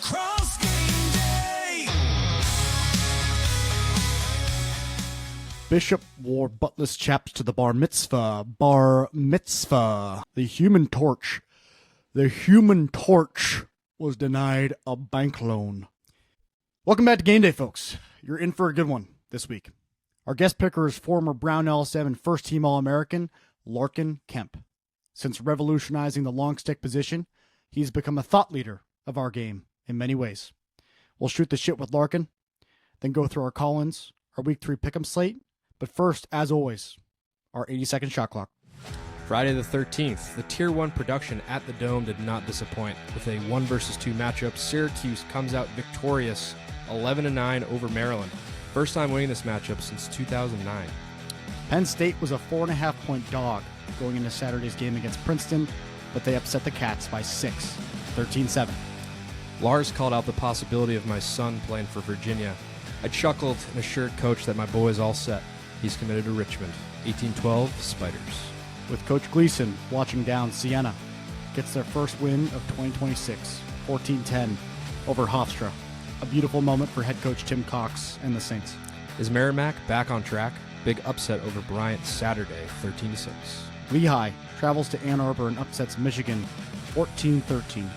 across game day. Bishop wore buttless chaps to the bar mitzvah. Bar mitzvah. The Human Torch was denied a bank loan. Welcome back to Game Day, folks. You're in for a good one this week. Our guest picker is former Brownell 7 first-team All-American, Larken Kemp. Since revolutionizing the long stick position, he's become a thought leader of our game in many ways. We'll shoot the shit with Larken, then go through our call-ins, our Week 3 Pick 'em slate. But first, as always, our 80-second shot clock. Friday the 13th, the Tier 1 production at the Dome did not disappoint. With a 1 versus 2 matchup, Syracuse comes out victorious, 11-9 over Maryland. First time winning this matchup since 2009. Penn State was a 4.5-point dog going into Saturday's game against Princeton, but they upset the Cats by 6, 13-7. Lars called out the possibility of my son playing for Virginia. I chuckled and assured Coach that my boy is all set. He's committed to Richmond. 18-12, Spiders. With Coach Gleason watching down, Siena gets their first win of 2026, 14-10 over Hofstra. A beautiful moment for head coach Tim Cox and the Saints. Is Merrimack back on track? Big upset over Bryant Saturday, 13-6. Lehigh travels to Ann Arbor and upsets Michigan, 14-13.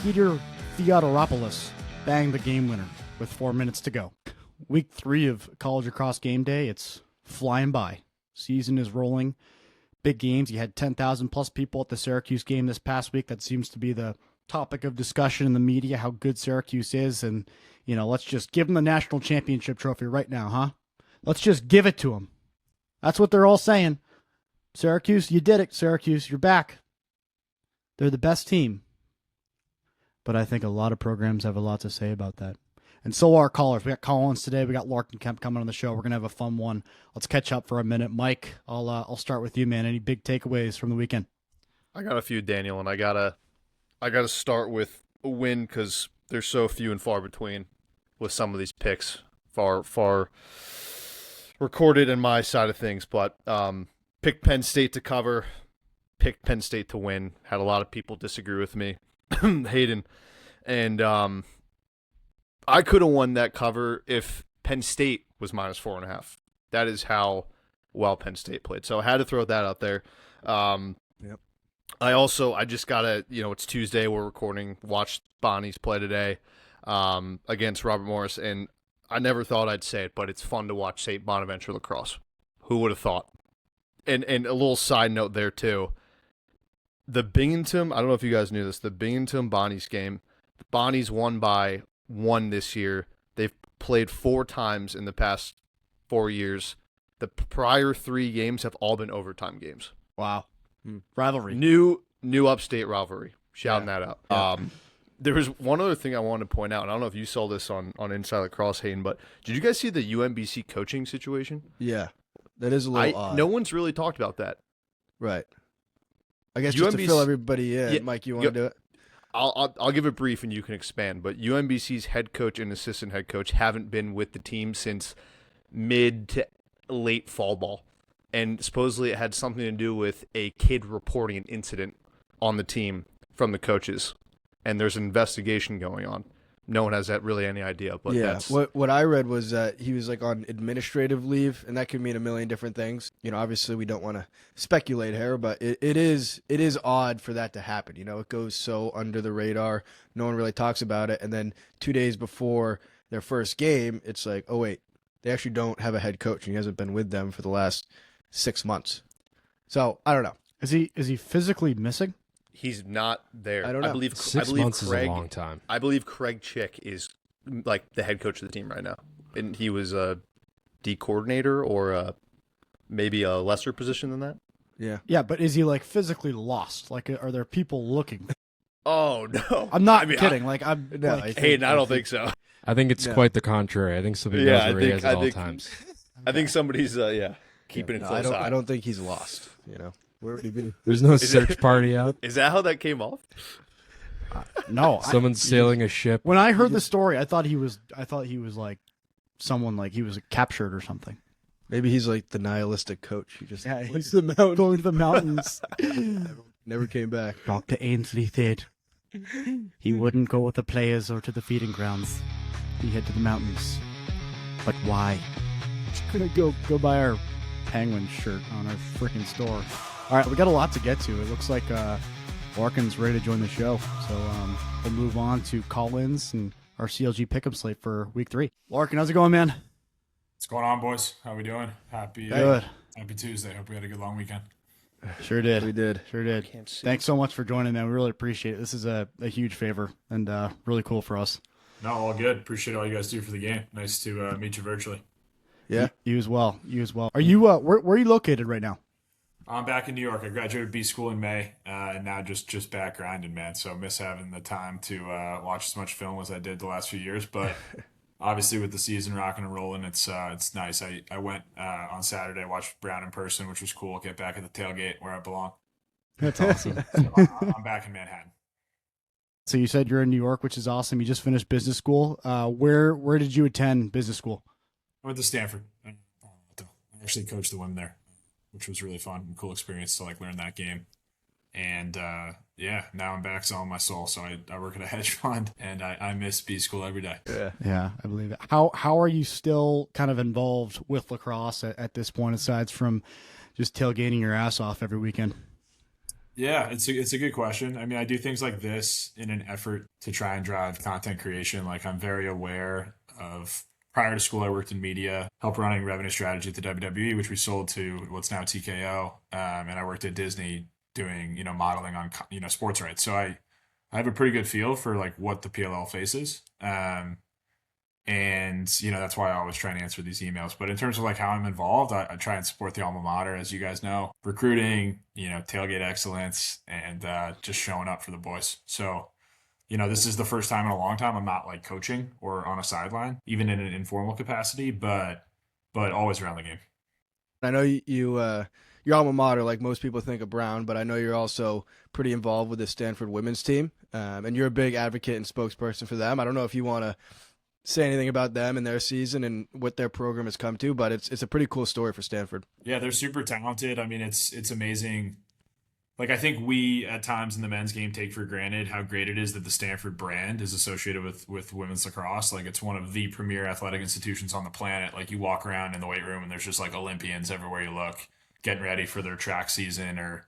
Peter Theodoropoulos banged the game winner with 4 minutes to go. Week 3 of College Across Game Day, it's flying by. Season is rolling. Big games. You had 10,000 plus people at the Syracuse game this past week. That seems to be the topic of discussion in the media, how good Syracuse is. And, you know, let's just give them the national championship trophy right now, huh? Let's just give it to them. That's what they're all saying. Syracuse, you did it. Syracuse, you're back. They're the best team. But I think a lot of programs have a lot to say about that. And so are callers. We got call-ins today. We got Larken Kemp coming on the show. We're going to have a fun one. Let's catch up for a minute. Mike, I'll start with you, man. Any big takeaways from the weekend? I got a few, Daniel, and I gotta start with a win because there's so few and far between with some of these picks. Far recorded in my side of things, but picked Penn State to cover, picked Penn State to win. Had a lot of people disagree with me, Hayden, and I could have won that cover if Penn State was minus 4.5. That is how well Penn State played. So I had to throw that out there. Yep. I just gotta, it's Tuesday. We're recording. Watched Bonnie's play today against Robert Morris, and I never thought I'd say it, but it's fun to watch St. Bonaventure lacrosse. Who would have thought? And a little side note there too. The Binghamton, I don't know if you guys knew this, the Binghamton Bonnie's game. The Bonnies won by 1 this year. They've played 4 times in the past 4 years. The prior 3 games have all been overtime games. Wow. Rivalry. New upstate rivalry. Shouting that out. Yeah. There was one other thing I wanted to point out, and I don't know if you saw this on Inside Lacrosse, Hayden, but did you guys see the UMBC coaching situation? Yeah. That is a little odd. No one's really talked about that. Right. I guess just to fill everybody in, Yeah, Mike, you want to do it? I'll give it brief and you can expand, but UMBC's head coach and assistant head coach haven't been with the team since mid to late fall ball. And supposedly it had something to do with a kid reporting an incident on the team from the coaches. And there's an investigation going on. No one has really any idea. But yeah, that's... what I read was that he was like on administrative leave, and that could mean a million different things. Obviously we don't want to speculate here, but it is odd for that to happen. It goes so under the radar. No one really talks about it. And then 2 days before their first game, it's like, oh wait, they actually don't have a head coach, and he hasn't been with them for the last 6 months. So I don't know. Is he physically missing? He's not there. I don't know. I believe 6 months is a long time. I believe Craig Chick is like the head coach of the team right now. And he was a D coordinator or maybe a lesser position than that. Yeah. Yeah, but is he like physically lost? Like, are there people looking? Oh, no. I'm not kidding. I'm No, like, Hayden, I don't think so. I think it's quite the contrary. I think somebody knows where he is at all times. I think somebody's, keeping it close eye. I don't think he's lost, Where would he be? There's no search party out. Is that how that came off? no. Someone's sailing a ship. When I heard the story, I thought he was like someone, like he was captured or something. Maybe he's like the nihilistic coach. He just went he's to the mountain. going to the mountains. Never came back. Dr. Ainsley said, He wouldn't go with the players or to the feeding grounds. He head to the mountains. But why? Just gonna go buy our Penguin shirt on our freaking store. All right, we got a lot to get to. It looks like Larken's ready to join the show. So we'll move on to call-ins and our CLG Pick Em slate for week 3. Larken, how's it going, man? What's going on, boys? How we doing? Happy Tuesday. Hope we had a good long weekend. Sure did. We did. Sure did. Thanks so much for joining, man. We really appreciate it. This is a huge favor and really cool for us. No, all good. Appreciate all you guys do for the game. Nice to meet you virtually. Yeah. You as well. You as well. Are you where are you located right now? I'm back in New York. I graduated B school in May, and now just back grinding, man. So miss having the time to watch as much film as I did the last few years. But obviously, with the season rocking and rolling, it's nice. I went on Saturday, watched Brown in person, which was cool. Get back at the tailgate where I belong. That's awesome. So I'm back in Manhattan. So you said you're in New York, which is awesome. You just finished business school. Where did you attend business school? I went to Stanford. I actually coached the women there, which was really fun and cool experience to learn that game. And now I'm back selling my soul. So I work at a hedge fund, and I miss B school every day. Yeah, I believe it. How are you still kind of involved with lacrosse at this point, aside from just tailgating your ass off every weekend? Yeah, it's a good question. I mean, I do things like this in an effort to try and drive content creation. I'm very aware of. Prior to school, I worked in media, helped running revenue strategy at the WWE, which we sold to what's now TKO. And I worked at Disney doing, modeling on, sports rights. So I have a pretty good feel for what the PLL faces. And, that's why I always try and answer these emails. But in terms of how I'm involved, I try and support the alma mater, as you guys know, recruiting, tailgate excellence, and just showing up for the boys. So, this is the first time in a long time I'm not coaching or on a sideline, even in an informal capacity, but always around the game. I know your alma mater, like most people think of Brown, but I know you're also pretty involved with the Stanford women's team, and you're a big advocate and spokesperson for them. I don't know if you want to say anything about them and their season and what their program has come to, but it's a pretty cool story for Stanford. Yeah, they're super talented. I mean, it's amazing. I think we at times in the men's game take for granted how great it is that the Stanford brand is associated with women's lacrosse. It's one of the premier athletic institutions on the planet. You walk around in the weight room and there's just Olympians everywhere you look, getting ready for their track season or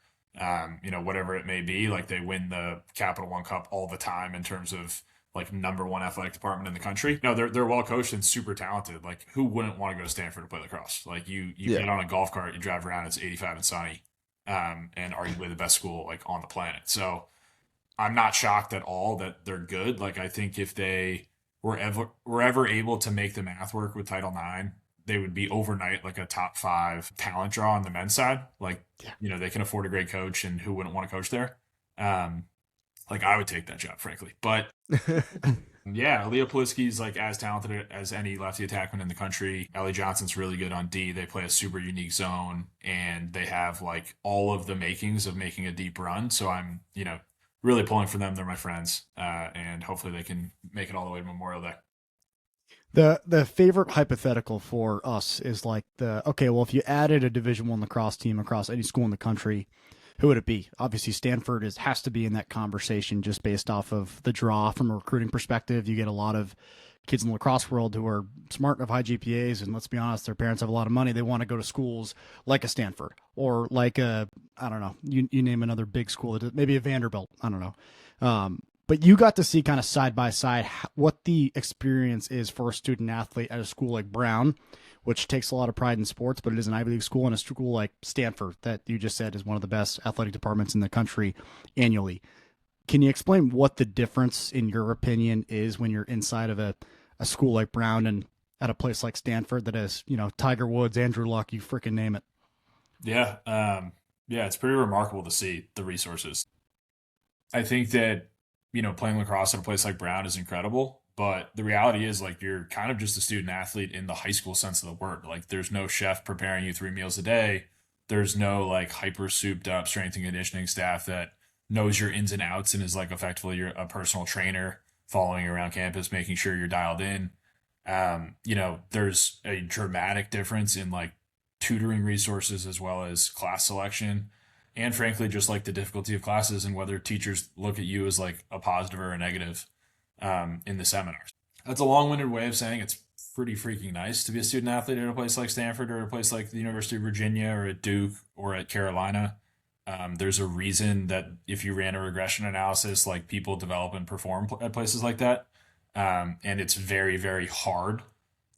whatever it may be. They win the Capital One Cup all the time in terms of number one athletic department in the country. No, they're well coached and super talented. Who wouldn't want to go to Stanford to play lacrosse? You get on a golf cart, you drive around, it's 85 and sunny. And arguably the best school on the planet. So I'm not shocked at all that they're good. I think if they were ever able to make the math work with Title IX, they would be overnight a top 5 talent draw on the men's side. They can afford a great coach, and who wouldn't want to coach there? I would take that job, frankly. But yeah, Leah Polisky's as talented as any lefty attackman in the country. Ellie Johnson's really good on D. They play a super unique zone, and they have all of the makings of making a deep run. So I'm, really pulling for them. They're my friends, and hopefully they can make it all the way to Memorial Day. The favorite hypothetical for us is if you added a Division I lacrosse team across any school in the country, who would it be? Obviously, Stanford has to be in that conversation just based off of the draw from a recruiting perspective. You get a lot of kids in the lacrosse world who are smart, have high GPAs, and let's be honest, their parents have a lot of money. They want to go to schools like a Stanford or I don't know, you name another big school, maybe a Vanderbilt. I don't know. But you got to see kind of side by side what the experience is for a student athlete at a school like Brown, which takes a lot of pride in sports, but it is an Ivy League school, and a school like Stanford that you just said is one of the best athletic departments in the country annually. Can you explain what the difference, in your opinion, is when you're inside of a school like Brown and at a place like Stanford that has, Tiger Woods, Andrew Luck, you freaking name it? Yeah. It's pretty remarkable to see the resources. I think that, playing lacrosse at a place like Brown is incredible. But the reality is, you're kind of just a student athlete in the high school sense of the word. There's no chef preparing you 3 meals a day. There's no, hyper souped up strength and conditioning staff that knows your ins and outs and is, effectively a personal trainer following you around campus, making sure you're dialed in. There's a dramatic difference in, tutoring resources as well as class selection. and frankly, just like the difficulty of classes and whether teachers look at you as like a positive or a negative in the seminars. That's a long-winded way of saying it's pretty freaking nice to be a student athlete at a place like Stanford or a place like the University of Virginia or at Duke or at Carolina. There's a reason that if you ran a regression analysis, like people develop and perform at places like that. And it's very, very hard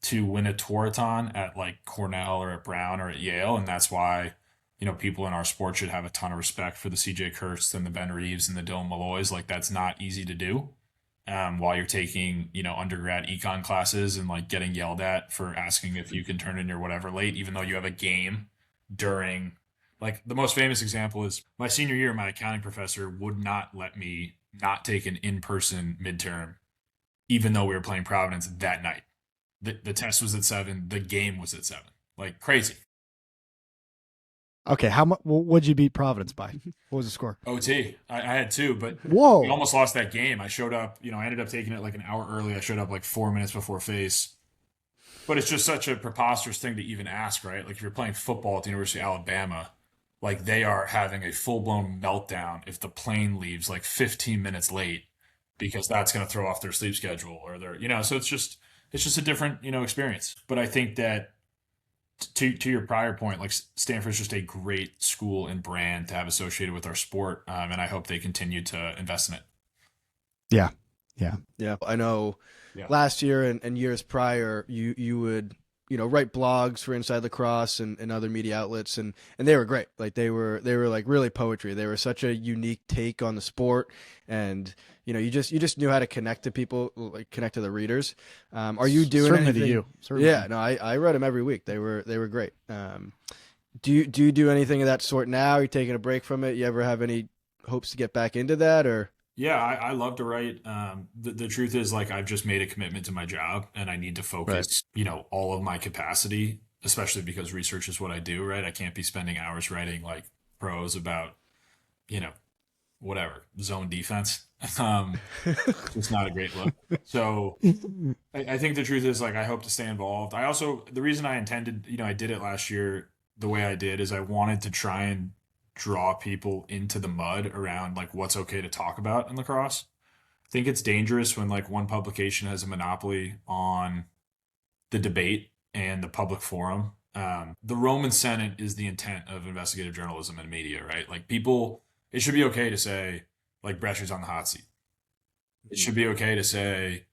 to win a Tourathon at like Cornell or at Brown or at Yale. And that's why, people in our sport should have a ton of respect for the CJ Kurtz and the Ben Reeves and the Dylan Malloys. Like that's not easy to do. While you're taking, undergrad econ classes and like getting yelled at for asking if you can turn in your whatever late, even though you have a game during, like the most famous example is my senior year, my accounting professor would not let me not take an in-person midterm, even though we were playing Providence that night. The test was at 7, the game was at 7, like crazy. Okay, how much? What'd you beat Providence by? What was the score? OT. I had 2, but Whoa! we almost lost that game. I showed up, I ended up taking it like an hour early. I showed up like 4 minutes before face. But it's just such a preposterous thing to even ask, right? Like if you're playing football at the University of Alabama, like they are having a full-blown meltdown if the plane leaves like 15 minutes late because that's going to throw off their sleep schedule or their, so it's just a different, experience. But I think that to your prior point, like Stanford's just a great school and brand to have associated with our sport. And I hope they continue to invest in it. Yeah. I know last year and years prior, you would, write blogs for Inside Lacrosse and other media outlets. And they were great. Like they were like really poetry. They were such a unique take on the sport. And, you just knew how to connect to people, like connect to the readers. Are you doing Certainly anything? to you. Certainly. Yeah, no, I read them every week. They were great. Do you do anything of that sort now? Are you taking a break from it? You ever have any hopes to get back into that or? Yeah, I love to write. The truth is, like, I've just made a commitment to my job, and I need to focus, all of my capacity, especially because research is what I do, right? I can't be spending hours writing like prose about, whatever zone defense. It's not a great look. So I think the truth is, like, I hope to stay involved. The reason I intended, I did it last year the way I did is I wanted to try and draw people into the mud around like what's okay to talk about in lacrosse. I think it's dangerous when like one publication has a monopoly on the debate and the public forum. The Roman Senate is the intent of investigative journalism and media, right? Like people, it should be okay to say like Brescher's on the hot seat. It should be okay to say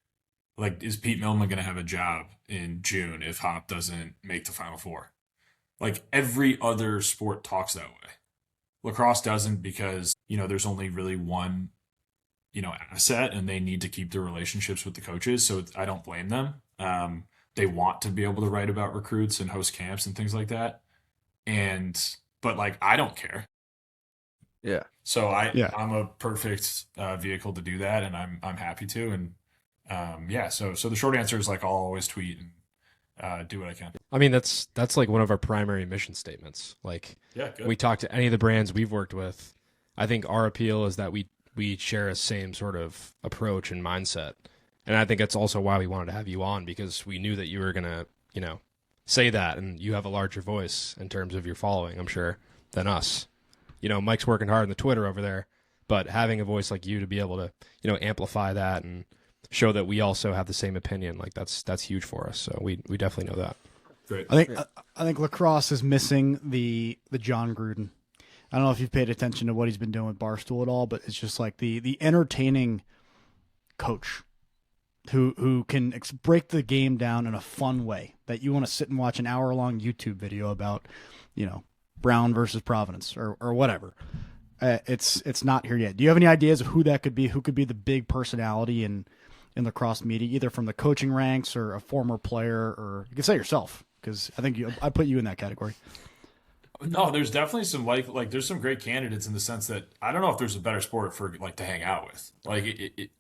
like, is Pete Millman going to have a job in June if Hop doesn't make the Final Four? Like every other sport talks that way. Lacrosse doesn't because, there's only really one, asset and they need to keep their relationships with the coaches. So I don't blame them. They want to be able to write about recruits and host camps and things like that. But like, I don't care. Yeah. So I'm a perfect vehicle to do that. And I'm happy to. And so the short answer is like, I'll always tweet and do what I can. I mean, that's like one of our primary mission statements. Like, we talk to any of the brands we've worked with. I think our appeal is that we share a same sort of approach and mindset. And I think that's also why we wanted to have you on, because we knew that you were going to, say that, and you have a larger voice in terms of your following, I'm sure, than us. Mike's working hard on the Twitter over there, but having a voice like you to be able to, amplify that and show that we also have the same opinion, like that's huge for us. So we definitely know that. Great. I think lacrosse is missing the John Gruden. I don't know if you've paid attention to what he's been doing with Barstool at all, but it's just like the entertaining coach who can break the game down in a fun way that you want to sit and watch an hour-long YouTube video about, Brown versus Providence or whatever. It's not here yet. Do you have any ideas of who that could be? Who could be the big personality in lacrosse media, either from the coaching ranks or a former player, or you can say yourself, because I think I put you in that category. No, there's definitely some like there's some great candidates in the sense that I don't know if there's a better sport for like to hang out with. Like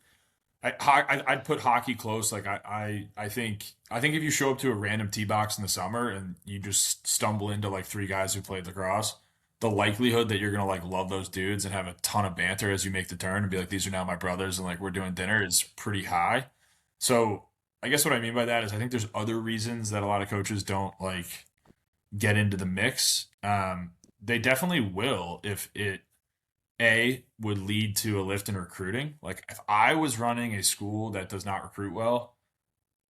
I'd put hockey close. Like I think if you show up to a random tee box in the summer and you just stumble into like 3 guys who played lacrosse, the likelihood that you're gonna like love those dudes and have a ton of banter as you make the turn and be like, these are now my brothers and like we're doing dinner is pretty high. So I guess what I mean by that is I think there's other reasons that a lot of coaches don't like get into the mix. they definitely will if it would lead to a lift in recruiting. Like if I was running a school that does not recruit well,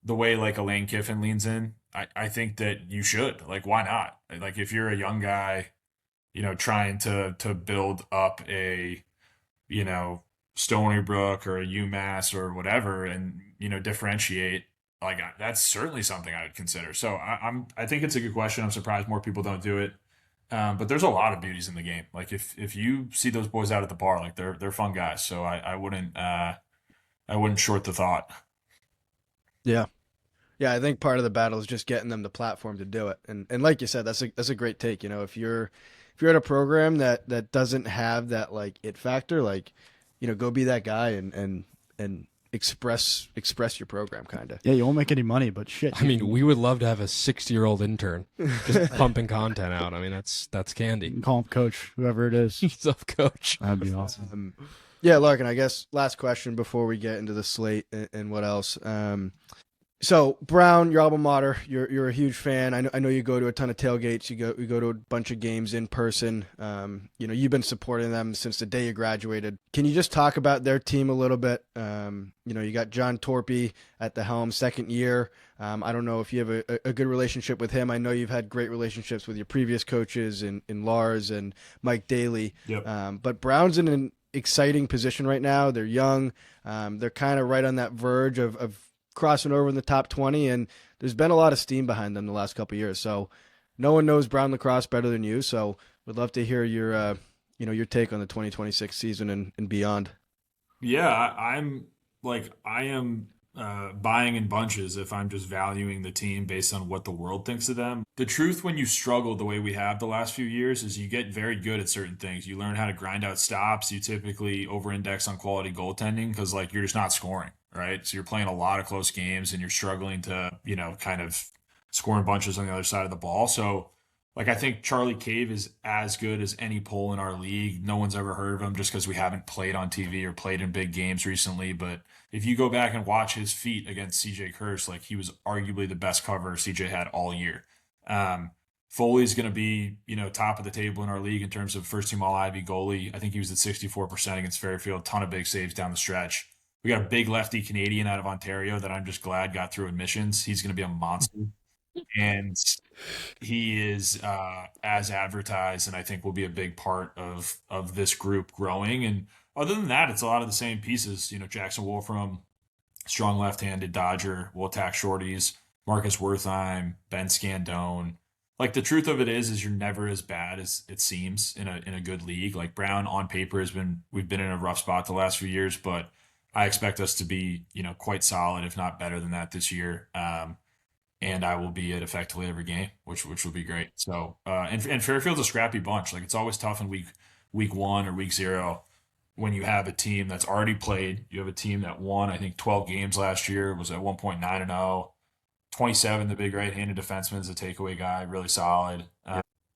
the way like a Lane Kiffin leans in, I think that you should. Like, why not? Like if you're a young guy, trying to build up a, you know, Stony Brook or a UMass or whatever, and differentiate. Like that's certainly something I would consider. So I think it's a good question. I'm surprised more people don't do it. But there's a lot of beauties in the game. Like if you see those boys out at the bar, like they're fun guys. So I wouldn't short the thought. Yeah. Yeah, I think part of the battle is just getting them the platform to do it. And like you said, that's a great take. If you're at a program that doesn't have that like it factor, like, go be that guy and express your program kind of. Yeah, you won't make any money, but shit. I mean, we would love to have a 60-year-old intern just pumping content out. I mean, that's You candy. can call him coach, whoever it is. Self coach. That'd be awesome. Yeah, Larkin, I guess last question before we get into the slate and what else. So Brown, your alma mater, you're a huge fan. I know you go to a ton of tailgates. You go to a bunch of games in person. You've been supporting them since the day you graduated. Can you just talk about their team a little bit? You got John Torpy at the helm, second year. I don't know if you have a good relationship with him. I know you've had great relationships with your previous coaches in Lars and Mike Daly. Yep. But Brown's in an exciting position right now. They're young. They're kind of right on that verge of crossing over in the top 20, and there's been a lot of steam behind them the last couple of years. So no one knows Brown lacrosse better than you. So we'd love to hear your take on the 2026 season and beyond. Yeah, I am buying in bunches if I'm just valuing the team based on what the world thinks of them. The truth when you struggle the way we have the last few years is you get very good at certain things. You learn how to grind out stops. You typically over-index on quality goaltending because like you're just not scoring, right? So you're playing a lot of close games and you're struggling to, kind of score in bunches on the other side of the ball. So like I think Charlie Cave is as good as any pole in our league. No one's ever heard of him just because we haven't played on TV or played in big games recently. But if you go back and watch his feat against CJ Kirsch, like he was arguably the best cover CJ had all year. Foley's going to be, top of the table in our league in terms of first team All Ivy goalie. I think he was at 64% against Fairfield. Ton of big saves down the stretch. We got a big lefty Canadian out of Ontario that I'm just glad got through admissions. He's going to be a monster. And he is as advertised, and I think will be a big part of this group growing. And other than that, it's a lot of the same pieces. Jackson Wolfram, strong left-handed Dodger, will attack shorties. Marcus Wertheim, Ben Scandone. Like the truth of it is you're never as bad as it seems in a good league. Like Brown on paper we've been in a rough spot the last few years, but I expect us to be quite solid, if not better than that this year. And I will be at effectively every game, which will be great. So, and Fairfield's a scrappy bunch. Like it's always tough in week 1 or week 0 when you have a team that's already played. You have a team that won, I think, 12 games last year, was at 1.9-0, 27. The big right-handed defenseman is a takeaway guy, really solid.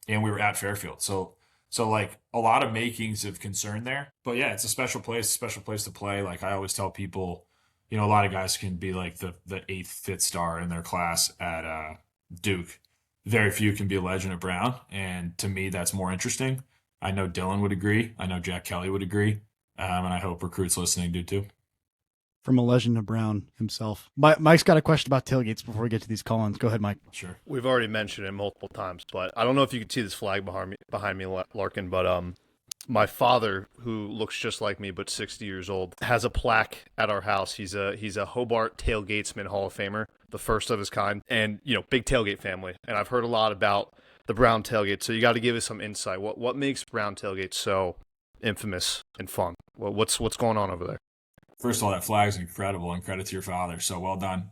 And we were at Fairfield, so like a lot of makings of concern there. But yeah, it's a special place to play. Like I always tell people. A lot of guys can be like the 8th, 5th star in their class at Duke. Very few can be a legend at Brown, and to me, that's more interesting. I know Dylan would agree. I know Jack Kelly would agree, and I hope recruits listening do too. From a legend of Brown himself. Mike's got a question about tailgates before we get to these call-ins. Go ahead, Mike. Sure. We've already mentioned it multiple times, but I don't know if you can see this flag behind me, Larkin, but my father, who looks just like me but 60 years old, has a plaque at our house. He's a Hobart Tailgatesman Hall of Famer, the first of his kind, and big tailgate family. And I've heard a lot about the Brown tailgate, so you got to give us some insight. What makes Brown tailgate so infamous and fun? What's going on over there? First of all, that flag's incredible, and credit to your father. So well done.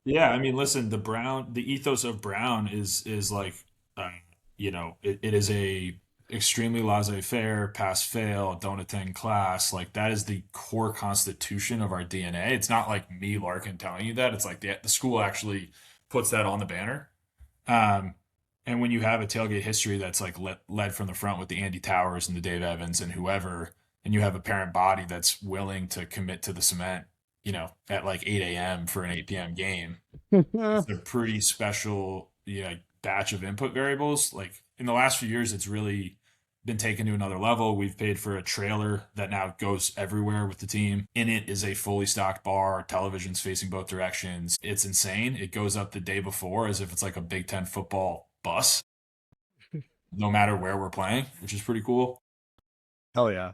Yeah, I mean, listen, the ethos of Brown is like, it is a extremely laissez-faire, pass-fail, don't attend class. Like that is the core constitution of our DNA. It's not like me, Larkin, telling you that. It's like the school actually puts that on the banner. And when you have a tailgate history that's like led from the front with the Andy Towers and the Dave Evans and whoever, and you have a parent body that's willing to commit to the cement, at like 8 a.m. for an 8 p.m. game, it's a pretty special, batch of input variables. Like in the last few years, it's really been taken to another level. We've paid for a trailer that now goes everywhere with the team. In it is a fully stocked bar, televisions facing both directions. It's insane. It goes up the day before as if it's like a Big Ten football bus, no matter where we're playing, which is pretty cool. Hell yeah.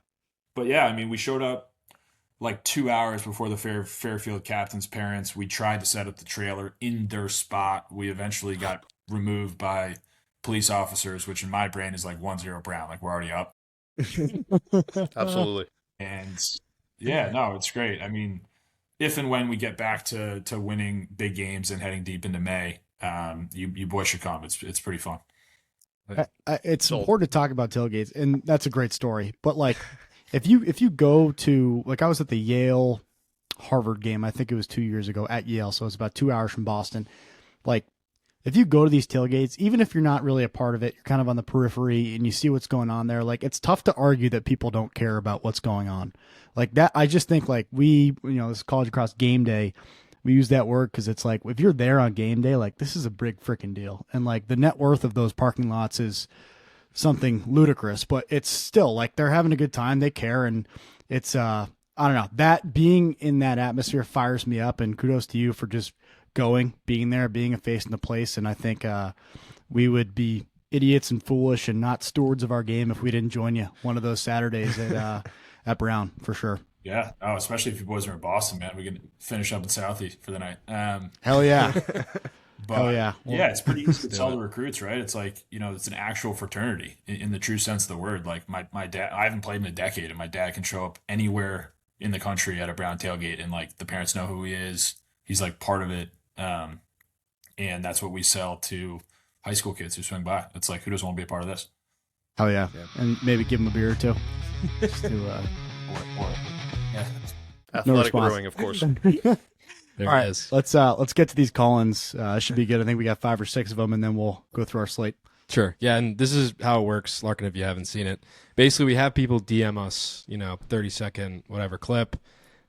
But yeah, I mean, we showed up like 2 hours before the Fairfield captain's parents. We tried to set up the trailer in their spot. We eventually got removed by police officers, which in my brain is like 1-0 Brown. Like we're already up. Absolutely. And yeah, no, it's great. I mean, if and when we get back to winning big games and heading deep into May, you boys should come. It's pretty fun. It's Sold. important to talk about tailgates, and that's a great story. But like, if you go to, like, I was at the Yale Harvard game, I think it was 2 years ago at Yale, so it's about 2 hours from Boston. Like, if you go to these tailgates, even if you're not really a part of it, you're kind of on the periphery and you see what's going on there. Like, it's tough to argue that people don't care about what's going on. Like that, I just think like this college across game day, we use that word because it's like, if you're there on game day, like this is a big freaking deal. And like the net worth of those parking lots is something ludicrous, but it's still like they're having a good time. They care. And it's, I don't know, that being in that atmosphere fires me up, and kudos to you for just being there, being a face in the place. And I think we would be idiots and foolish and not stewards of our game if we didn't join you one of those Saturdays at Brown, for sure. Yeah. Oh, especially if you boys are in Boston, man. We can finish up in Southie for the night. Hell yeah. But Hell yeah. Well, yeah, it's pretty easy to tell the recruits, right? It's like, it's an actual fraternity in the true sense of the word. Like my dad, I haven't played in a decade, and my dad can show up anywhere in the country at a Brown tailgate, and like the parents know who he is. He's like part of it. And that's what we sell to high school kids who swing by. It's like, who doesn't want to be a part of this? Hell yeah. And maybe give them a beer or two. Just to, Or yeah. Athletic response. Brewing, of course. There all it right, is. let's get to these call-ins. Should be good. I think we got 5 or 6 of them, and then we'll go through our slate. Sure. Yeah, and this is how it works, Larkin, if you haven't seen it. Basically, we have people DM us, 30-second whatever clip.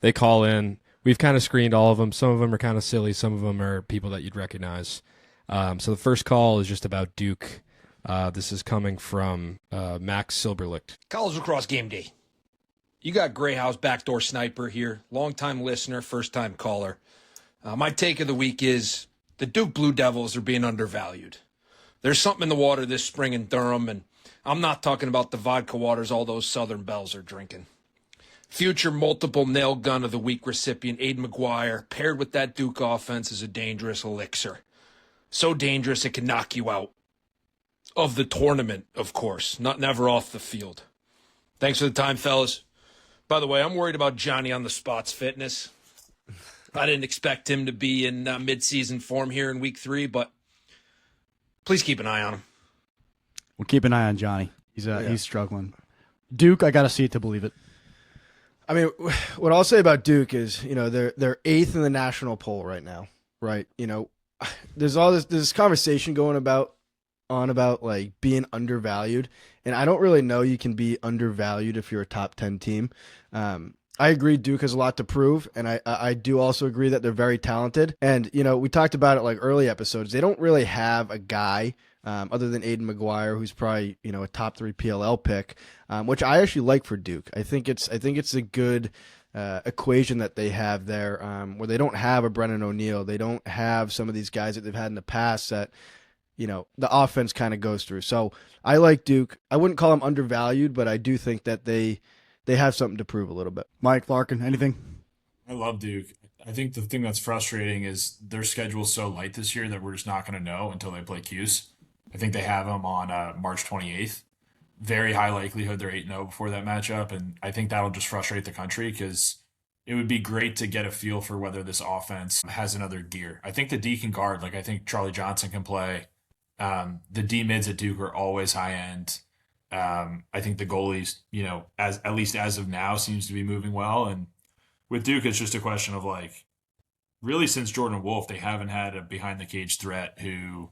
They call in. We've kind of screened all of them. Some of them are kind of silly. Some of them are people that you'd recognize. So the first call is just about Duke. This is coming from Max Silberlicht. College lacrosse game day. You got Greyhouse backdoor sniper here. Longtime listener, first-time caller. My take of the week is the Duke Blue Devils are being undervalued. There's something in the water this spring in Durham, and I'm not talking about the vodka waters all those Southern belles are drinking. Future multiple nail gun of the week recipient Aiden McGuire, paired with that Duke offense, is a dangerous elixir. So dangerous it can knock you out. Of the tournament, of course, never off the field. Thanks for the time, fellas. By the way, I'm worried about Johnny on the spot's fitness. I didn't expect him to be in mid-season form here in week 3, but please keep an eye on him. We'll keep an eye on Johnny. He's struggling. Duke, I got to see it to believe it. I mean, what I'll say about Duke is, they're 8th in the national poll right now, right? There's all this conversation going about like being undervalued, and I don't really know you can be undervalued if you're a top 10 team. I agree Duke has a lot to prove, and I do also agree that they're very talented. And, we talked about it like early episodes. They don't really have a guy other than Aiden McGuire, who's probably, a top 3 PLL pick, which I actually like for Duke. I think it's a good equation that they have there, where they don't have a Brennan O'Neill. They don't have some of these guys that they've had in the past that, the offense kind of goes through. So I like Duke. I wouldn't call them undervalued, but I do think that they have something to prove a little bit. Mike, Larkin, anything? I love Duke. I think the thing that's frustrating is their schedule's so light this year that we're just not going to know until they play Cuse. I think they have them on March 28th. Very high likelihood they're 8-0 before that matchup, and I think that'll just frustrate the country because it would be great to get a feel for whether this offense has another gear. I think the D can guard. Like, I think Charlie Johnson can play. The D mids at Duke are always high end. I think the goalies, at least as of now, seems to be moving well. And with Duke, it's just a question of like, really since Jordan Wolf, they haven't had a behind the cage threat who,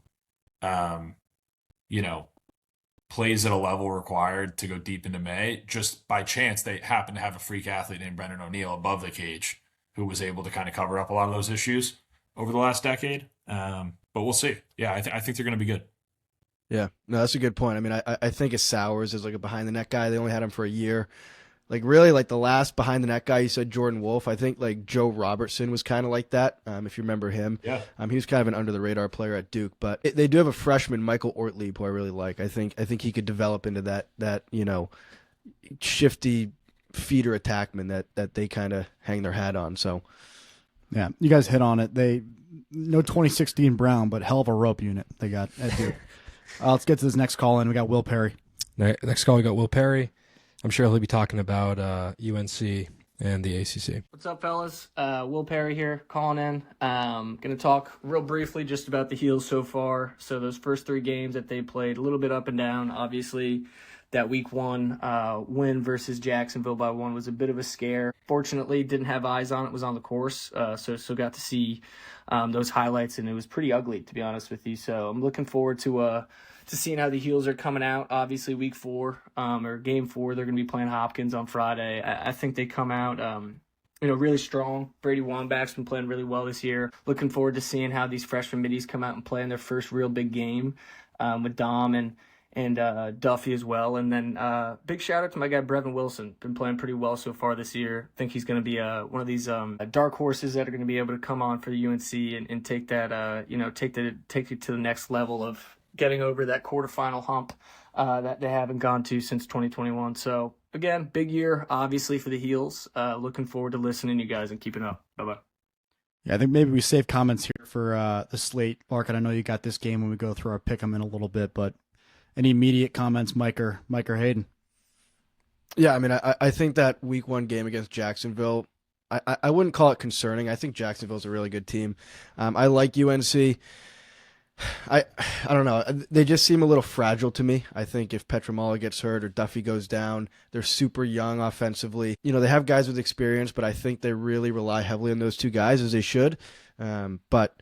plays at a level required to go deep into May. Just by chance, they happen to have a freak athlete named Brendan O'Neill above the cage who was able to kind of cover up a lot of those issues over the last decade. But we'll see. Yeah, I think they're going to be good. Yeah, no, that's a good point. I mean, I think of Sowers as like a behind the net guy. They only had him for a year. Like really, like the last behind the net guy, you said Jordan Wolf. I think like Joe Robertson was kind of like that. If you remember him, Yeah. he was kind of an under the radar player at Duke. But they do have a freshman, Michael Ortlieb, who I really like. I think he could develop into that shifty feeder attackman that they kind of hang their hat on. So Yeah, you guys hit on it. No 2016 Brown, but hell of a rope unit they got at Duke. Let's get to this next call in. We got Will Perry. Next call, we got Will Perry. I'm sure he'll be talking about UNC and the ACC. What's up, fellas? Will Perry here, calling in. Going to talk real briefly just about the Heels so far. So those first 3 games that they played, a little bit up and down. Obviously, that week 1 win versus Jacksonville by 1 was a bit of a scare. Fortunately, didn't have eyes on it, was on the course. So got to see those highlights, and it was pretty ugly, to be honest with you. So I'm looking forward to seeing how the Heels are coming out. Obviously, week 4 or game 4, they're going to be playing Hopkins on Friday. I think they come out, really strong. Brady Wambach's been playing really well this year. Looking forward to seeing how these freshman middies come out and play in their first real big game with Dom and Duffy as well. And then big shout out to my guy Brevin Wilson. Been playing pretty well so far this year. I think he's going to be one of these dark horses that are going to be able to come on for the UNC and take that take it to the next level of getting over that quarterfinal hump that they haven't gone to since 2021. So again, big year obviously for the Heels. Looking forward to listening to you guys and keeping up. Bye bye. Yeah, I think maybe we save comments here for the slate. Larkin, I know you got this game when we go through our pick 'em in a little bit, but any immediate comments, Mike or Hayden? yeah, I mean, I think that week 1 game against Jacksonville, I wouldn't call it concerning. I think Jacksonville's a really good team. I like UNC. I don't know. They just seem a little fragile to me. I think if Petramala gets hurt or Duffy goes down, they're super young offensively. They have guys with experience, but I think they really rely heavily on those 2 guys, as they should. But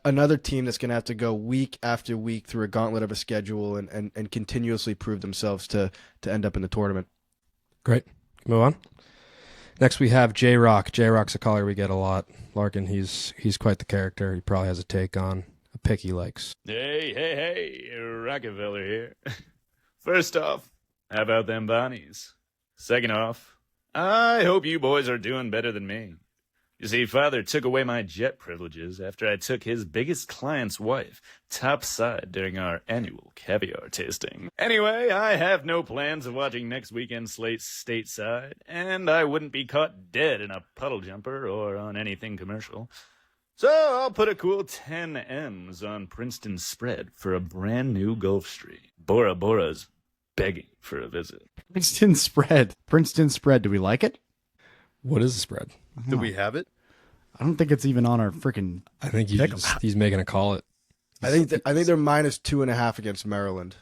another team that's going to have to go week after week through a gauntlet of a schedule and continuously prove themselves to end up in the tournament. Great. Move on. Next, we have J-Rock. J-Rock's a caller we get a lot. Larkin, he's quite the character. He probably has a take on a pick he likes. Hey, Rockefeller here. First off, how about them Bonnies? Second off, I hope you boys are doing better than me. You see, Father took away my jet privileges after I took his biggest client's wife topside during our annual caviar tasting. Anyway, I have no plans of watching next weekend's slate stateside, and I wouldn't be caught dead in a puddle jumper or on anything commercial. So I'll put a cool 10 M's on Princeton spread for a brand new Gulfstream. Bora Bora's begging for a visit. Princeton spread. Do we like it? What is the spread? Do we have it? I don't think it's even on our freaking. I think Pick 'em. he's making a call it. I think they're -2.5 against Maryland.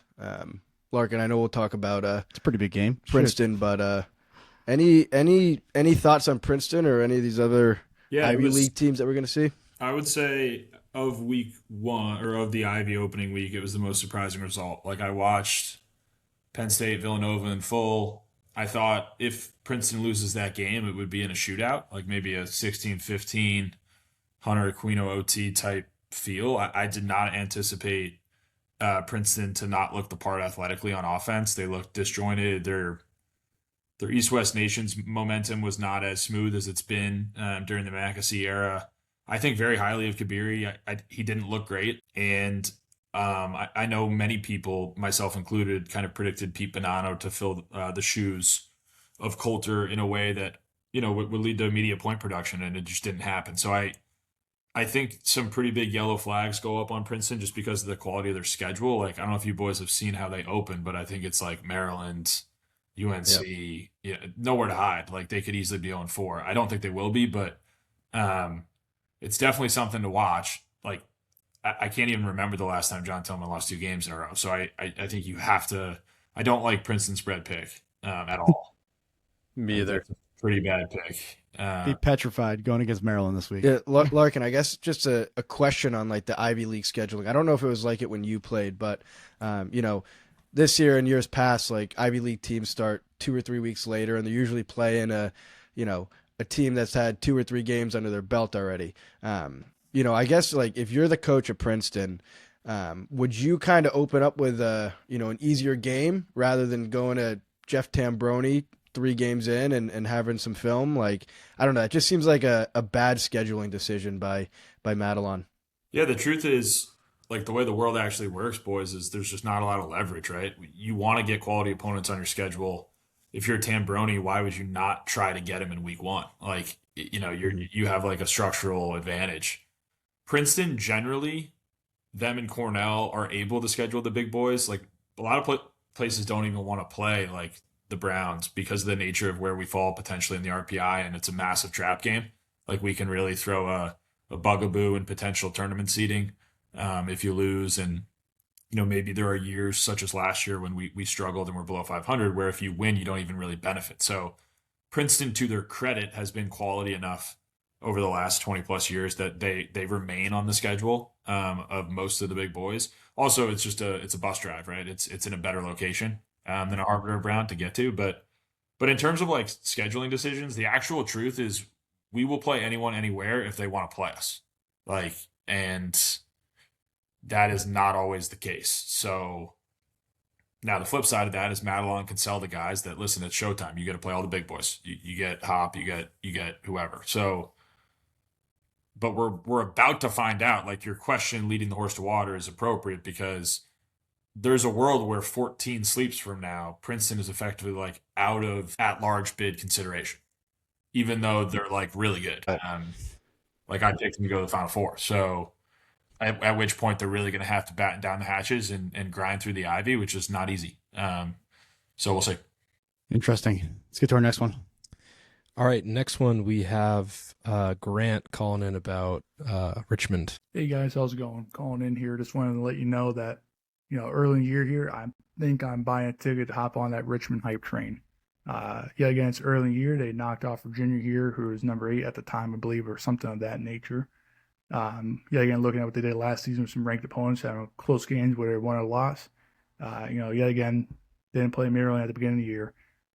Larkin, I know we'll talk about It's a pretty big game. Princeton, but any thoughts on Princeton or any of these other Ivy League teams that we're going to see? I would say of week 1 or of the Ivy opening week, it was the most surprising result. Like I watched Penn State Villanova in full. I thought if Princeton loses that game, it would be in a shootout, like maybe a 16-15 Hunter Aquino OT type feel. I did not anticipate Princeton to not look the part athletically on offense. They looked disjointed. Their East-West Nations momentum was not as smooth as it's been during the McAfee era. I think very highly of Kabiri. He didn't look great, and I know many people, myself included, kind of predicted Pete Bonanno to fill the shoes of Coulter in a way that would lead to immediate point production, and it just didn't happen. So I think some pretty big yellow flags go up on Princeton just because of the quality of their schedule. Like I don't know if you boys have seen how they open, but I think it's like Maryland, UNC, nowhere to hide. Like they could easily be 0-4. I don't think they will be, but it's definitely something to watch. Like I can't even remember the last time John Tillman lost 2 games in a row. So I think you have to. I don't like Princeton spread pick at all. Me either. It's a pretty bad pick. Be petrified going against Maryland this week. Yeah, Larkin, I guess just a question on like the Ivy League scheduling. I don't know if it was like it when you played, but this year and years past, like Ivy League teams start 2 or 3 weeks later, and they're usually playing a team that's had 2 or 3 games under their belt already. I guess like if you're the coach of Princeton, Would you kind of open up with an easier game rather than going to Jeff Tambroni 3 games in and having some film? Like, I don't know. It just seems like a bad scheduling decision by Madelon. Yeah, the truth is, like, the way the world actually works, boys, is there's just not a lot of leverage, right? You want to get quality opponents on your schedule. If you're Tambroni, why would you not try to get him in week 1? Like, you have like a structural advantage. Princeton generally, them and Cornell are able to schedule the big boys. Like, a lot of places don't even want to play like the Browns because of the nature of where we fall potentially in the RPI, and it's a massive trap game. Like, we can really throw a bugaboo in potential tournament seeding if you lose. And maybe there are years such as last year when we struggled and we're below 500, where if you win, you don't even really benefit. So Princeton, to their credit, has been quality enough over the last 20 plus years that they remain on the schedule of most of the big boys. Also, it's a bus drive, right? It's in a better location than a Harvard or Brown to get to. But in terms of like scheduling decisions, the actual truth is we will play anyone anywhere if they want to play us. Like, and that is not always the case. So now the flip side of that is Madelon can sell the guys that, listen, it's showtime. You got to play all the big boys. You get Hop, you get whoever. So, but we're about to find out. Like, your question leading the horse to water is appropriate, because there's a world where 14 sleeps from now, Princeton is effectively like out of at-large bid consideration, even though they're like really good. Like, I picked them to go to the Final Four. So at which point they're really going to have to batten down the hatches and grind through the ivy, which is not easy. So we'll see. Interesting. Let's get to our next one. All right, next one we have Grant calling in about Richmond. Hey guys, how's it going? Calling in here. Just wanted to let you know that, early in the year here, I think I'm buying a ticket to hop on that Richmond hype train. Yeah, again, it's early in the year. They knocked off Virginia here, who was number 8 at the time, I believe, or something of that nature. Yeah, again, looking at what they did last season with some ranked opponents, having close games where they won or lost. Yet again, they didn't play Maryland at the beginning of the year.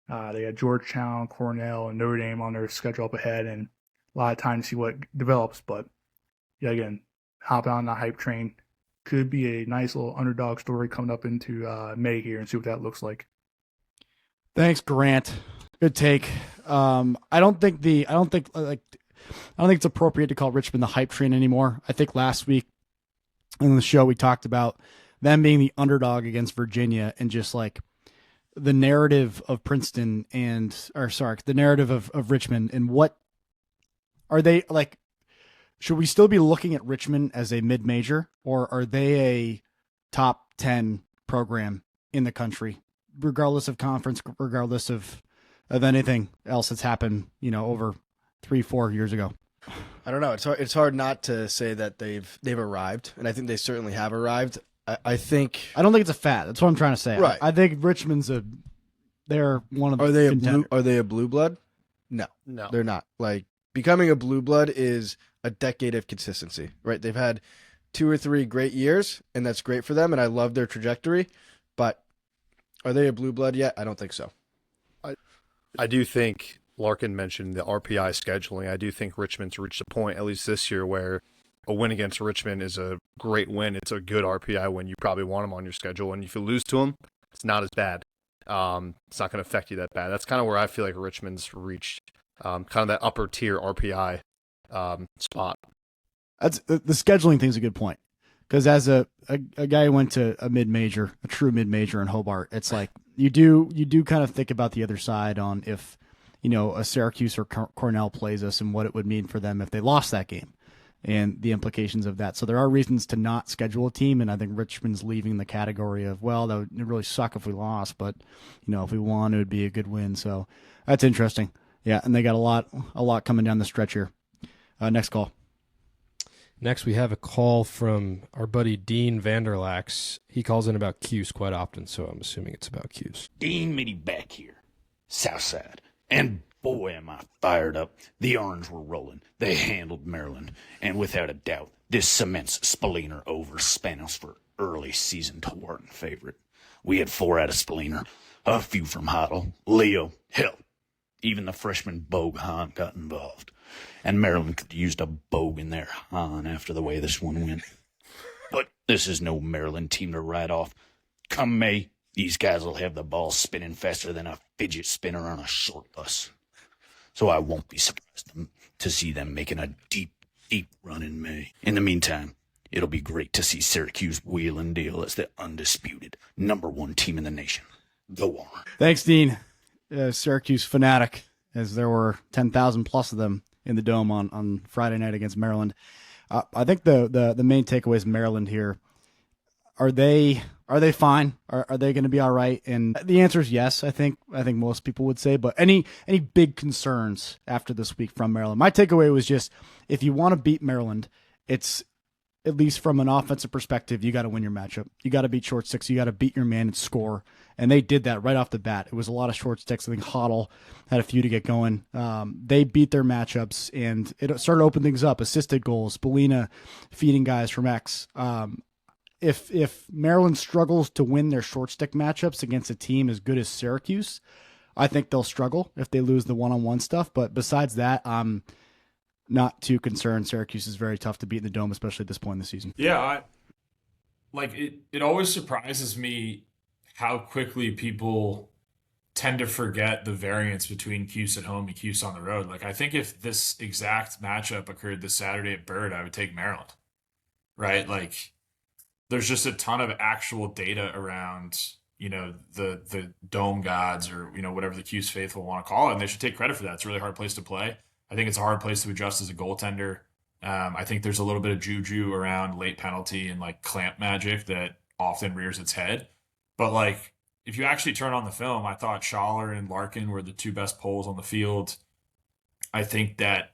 They had Georgetown, Cornell, and Notre Dame on their schedule up ahead, and a lot of time to see what develops. But yeah, again, hopping on the hype train could be a nice little underdog story coming up into May here, and see what that looks like. Thanks, Grant. Good take. I don't think it's appropriate to call Richmond the hype train anymore. I think last week on the show we talked about them being the underdog against Virginia, and just like the narrative of Princeton the narrative of Richmond, and what are they like? Should we still be looking at Richmond as a mid-major, or are they a top 10 program in the country, regardless of conference, regardless of anything else that's happened, over 3-4 years ago? I don't know. It's hard not to say that they've arrived, and I think they certainly have arrived. I don't think it's a fad. That's what I'm trying to say. Right. I think Richmond's they're one of the Are they a blue blood? No, they're not. Like, becoming a blue blood is a decade of consistency, right? They've had 2 or 3 great years, and that's great for them, and I love their trajectory. But are they a blue blood yet? I don't think so. I do think Larken mentioned the RPI scheduling. I do think Richmond's reached a point, at least this year, where a win against Richmond is a great win. It's a good RPI win. You probably want them on your schedule. And if you lose to them, it's not as bad. It's not going to affect you that bad. That's kind of where I feel like Richmond's reached kind of that upper tier RPI spot. That's the scheduling thing's a good point. Because as a guy who went to a mid-major, a true mid-major in Hobart, it's like you do kind of think about the other side on if, a Syracuse or Cornell plays us, and what it would mean for them if they lost that game, and the implications of that. So there are reasons to not schedule a team, and I think Richmond's leaving the category of, well, that would really suck if we lost, but if we won, it would be a good win. So that's interesting. Yeah, and they got a lot coming down the stretch here. Next call. Next, we have a call from our buddy Dean Vanderlax. He calls in about Cuse quite often, so I'm assuming it's about Cuse. Dean Mitty back here, Southside. And boy, am I fired up. The Orange were rolling. They handled Maryland. And without a doubt, this cements Spaliner over Spanos for early season Tewaaraton favorite. We had 4 out of Spaliner, a few from Hoddle, Leo, hell, even the freshman Bogue Hahn got involved. And Maryland could have used a Bogue in their Hahn after the way this one went. But This is no Maryland team to write off. Come May, these guys will have the ball spinning faster than a fidget spinner on a short bus. So I won't be surprised to see them making a deep, deep run in May. In the meantime, it'll be great to see Syracuse wheel and deal as the undisputed #1 team in the nation. Go on. Thanks, Dean. Syracuse fanatic, as there were 10,000 plus of them in the Dome on Friday night against Maryland. I think the main takeaway is Maryland here. Are they fine? Are they going to be all right? And the answer is yes. I think most people would say. But any big concerns after this week from Maryland? My takeaway was just, if you want to beat Maryland, it's, at least from an offensive perspective, you got to win your matchup. You got to beat short sticks. You got to beat your man and score. And they did that right off the bat. It was a lot of short sticks. I think Hoddle had a few to get going. They beat their matchups, and it started to open things up. Assisted goals, Spallina feeding guys from X. If Maryland struggles to win their short stick matchups against a team as good as Syracuse, I think they'll struggle if they lose the one-on-one stuff. But besides that, I'm not too concerned. Syracuse is very tough to beat in the Dome, especially at this point in the season. Yeah, it always surprises me how quickly people tend to forget the variance between Cuse at home and Cuse on the road. Like, I think if this exact matchup occurred this Saturday at Bird, I would take Maryland, right? Like, there's just a ton of actual data around, the Dome gods, or, whatever the Cuse faithful want to call it, and they should take credit for that. It's a really hard place to play. I think it's a hard place to adjust as a goaltender. I think there's a little bit of juju around late penalty and like clamp magic that often rears its head. But like, if you actually turn on the film, I thought Schaller and Larkin were the two best poles on the field. I think that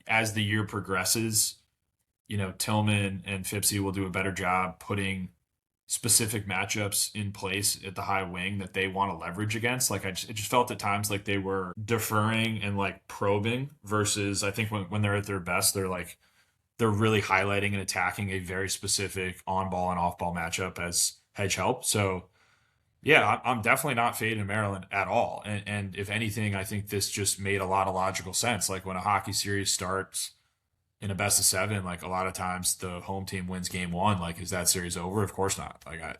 as the year progresses, Tillman and Fipsy will do a better job putting specific matchups in place at the high wing that they want to leverage against. Like, it just felt at times like they were deferring and like probing, versus I think when they're at their best, they're really highlighting and attacking a very specific on-ball and off-ball matchup as hedge help. So yeah, I'm definitely not fading Maryland at all. And if anything, I think this just made a lot of logical sense. Like, when a hockey series starts in a best of 7, like, a lot of times the home team wins game 1. Like, is that series over? Of course not. I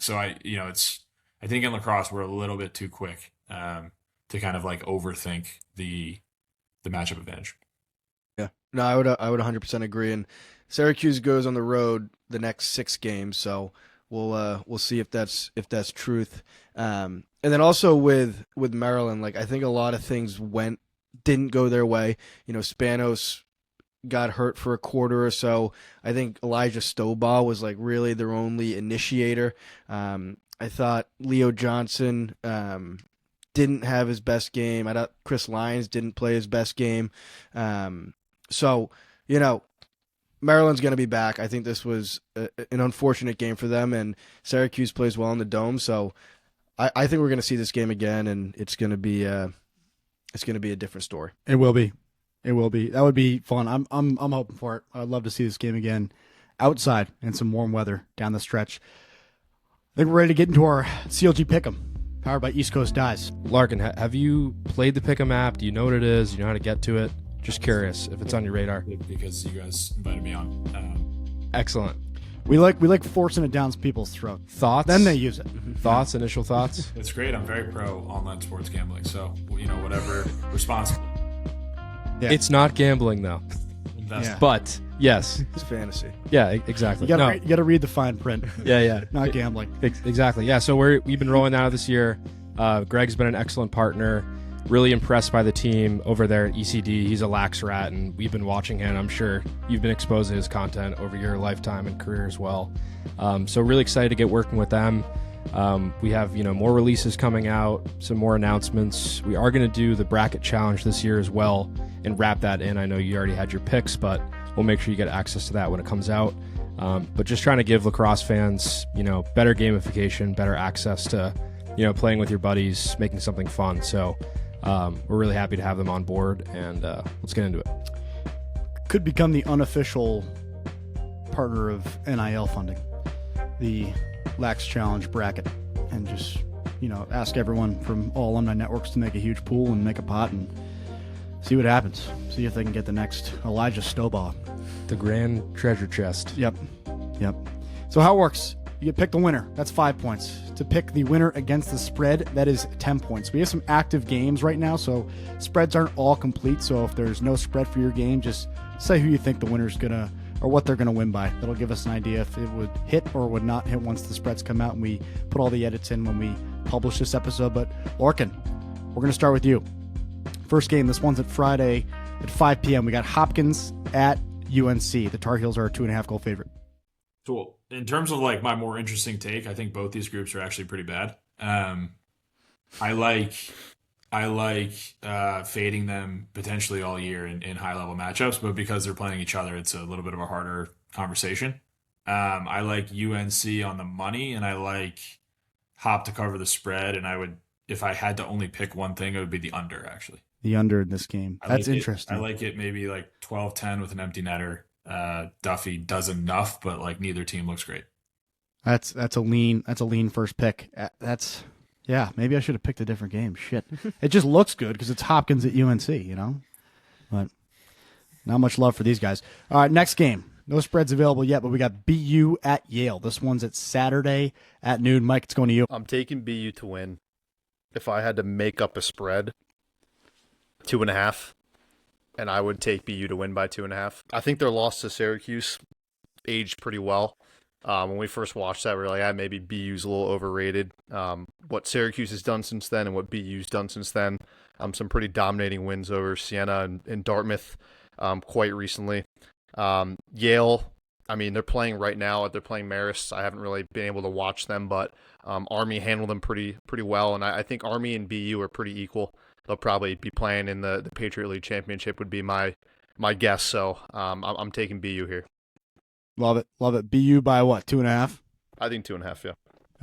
think in lacrosse, we're a little bit too quick to kind of like overthink the matchup advantage. Yeah, no, I would 100% agree. And Syracuse goes on the road the next 6 games, so we'll see if that's truth. And then also with Maryland, like, I think a lot of things didn't go their way. Spanos got hurt for a quarter or so. I think Elijah Stovall was like really their only initiator. I thought Leo Johnson didn't have his best game. I thought Chris Lyons didn't play his best game. So, Maryland's going to be back. I think this was an unfortunate game for them, and Syracuse plays well in the Dome. So I think we're going to see this game again, and it's going to be a different story. It will be. It will be. That would be fun. I'm hoping for it. I'd love to see this game again outside in some warm weather down the stretch. I think we're ready to get into our CLG Pick Em, powered by East Coast Dies. Larkin, have you played the Pick 'em app? Do you know what it is? Do you know how to get to it? Just curious if it's on your radar. Because you guys invited me on. Excellent. We like forcing it down people's throat. Thoughts? Then they use it. Thoughts? Initial thoughts? It's great. I'm very pro online sports gambling. So, whatever, responsibly. Yeah. It's not gambling, though. Yeah. But, yes. It's fantasy. Yeah, exactly. You gotta read the fine print. Yeah. Not gambling. Exactly. Yeah, so we've been rolling out this year. Greg's been an excellent partner. Really impressed by the team over there at ECD. He's a lax rat, and we've been watching him. I'm sure you've been exposed to his content over your lifetime and career as well. So really excited to get working with them. We have more releases coming out, some more announcements. We are going to do the bracket challenge this year as well and wrap that in. I know you already had your picks, but we'll make sure you get access to that when it comes out. But just trying to give lacrosse fans, better gamification, better access to, playing with your buddies, making something fun. So we're really happy to have them on board, and let's get into it. Could become the unofficial partner of NIL funding, the Lax Challenge bracket, and just ask everyone from all alumni networks to make a huge pool and make a pot and see what happens. See if they can get the next Elijah Stovall. The grand treasure chest. Yep. So how it works? You pick the winner. That's 5 points. To pick the winner against the spread, that is 10 points. We have some active games right now, so spreads aren't all complete. So if there's no spread for your game, just say who you think the winner's gonna, or what they're gonna win by. That'll give us an idea if it would hit or would not hit once the spreads come out and we put all the edits in when we publish this episode. But Larken, we're gonna start with you. First game. This one's at Friday at 5 p.m. We got Hopkins at UNC. The Tar Heels are a 2.5 goal favorite. Cool. In terms of like my more interesting take, I think both these groups are actually pretty bad. I like fading them potentially all year in high level matchups, but because they're playing each other, it's a little bit of a harder conversation. I like UNC on the money, and I like Hop to cover the spread. And I would, if I had to only pick one thing, it would be the under. Actually, the under in this game. That's interesting. I like it maybe like 12-10 with an empty netter. Duffy does enough, but like neither team looks great. That's a lean first pick. Yeah, maybe I should have picked a different game. Shit. It just looks good because it's Hopkins at UNC, you know? But not much love for these guys. All right, next game. No spreads available yet, but we got BU at Yale. This one's at Saturday at noon. Mike, it's going to you. I'm taking BU to win. If I had to make up a spread, 2.5. And I would take BU to win by 2.5. I think their loss to Syracuse aged pretty well. When we first watched that, we were like, maybe BU's a little overrated. What Syracuse has done since then and what BU's done since then, some pretty dominating wins over Siena and Dartmouth quite recently. Yale, I mean, they're playing right now. They're playing Marist. I haven't really been able to watch them, but Army handled them pretty well, and I think Army and BU are pretty equal. They'll probably be playing in the Patriot League Championship would be my guess. So I'm taking BU here. Love it. BU by what, 2.5? I think 2.5, yeah.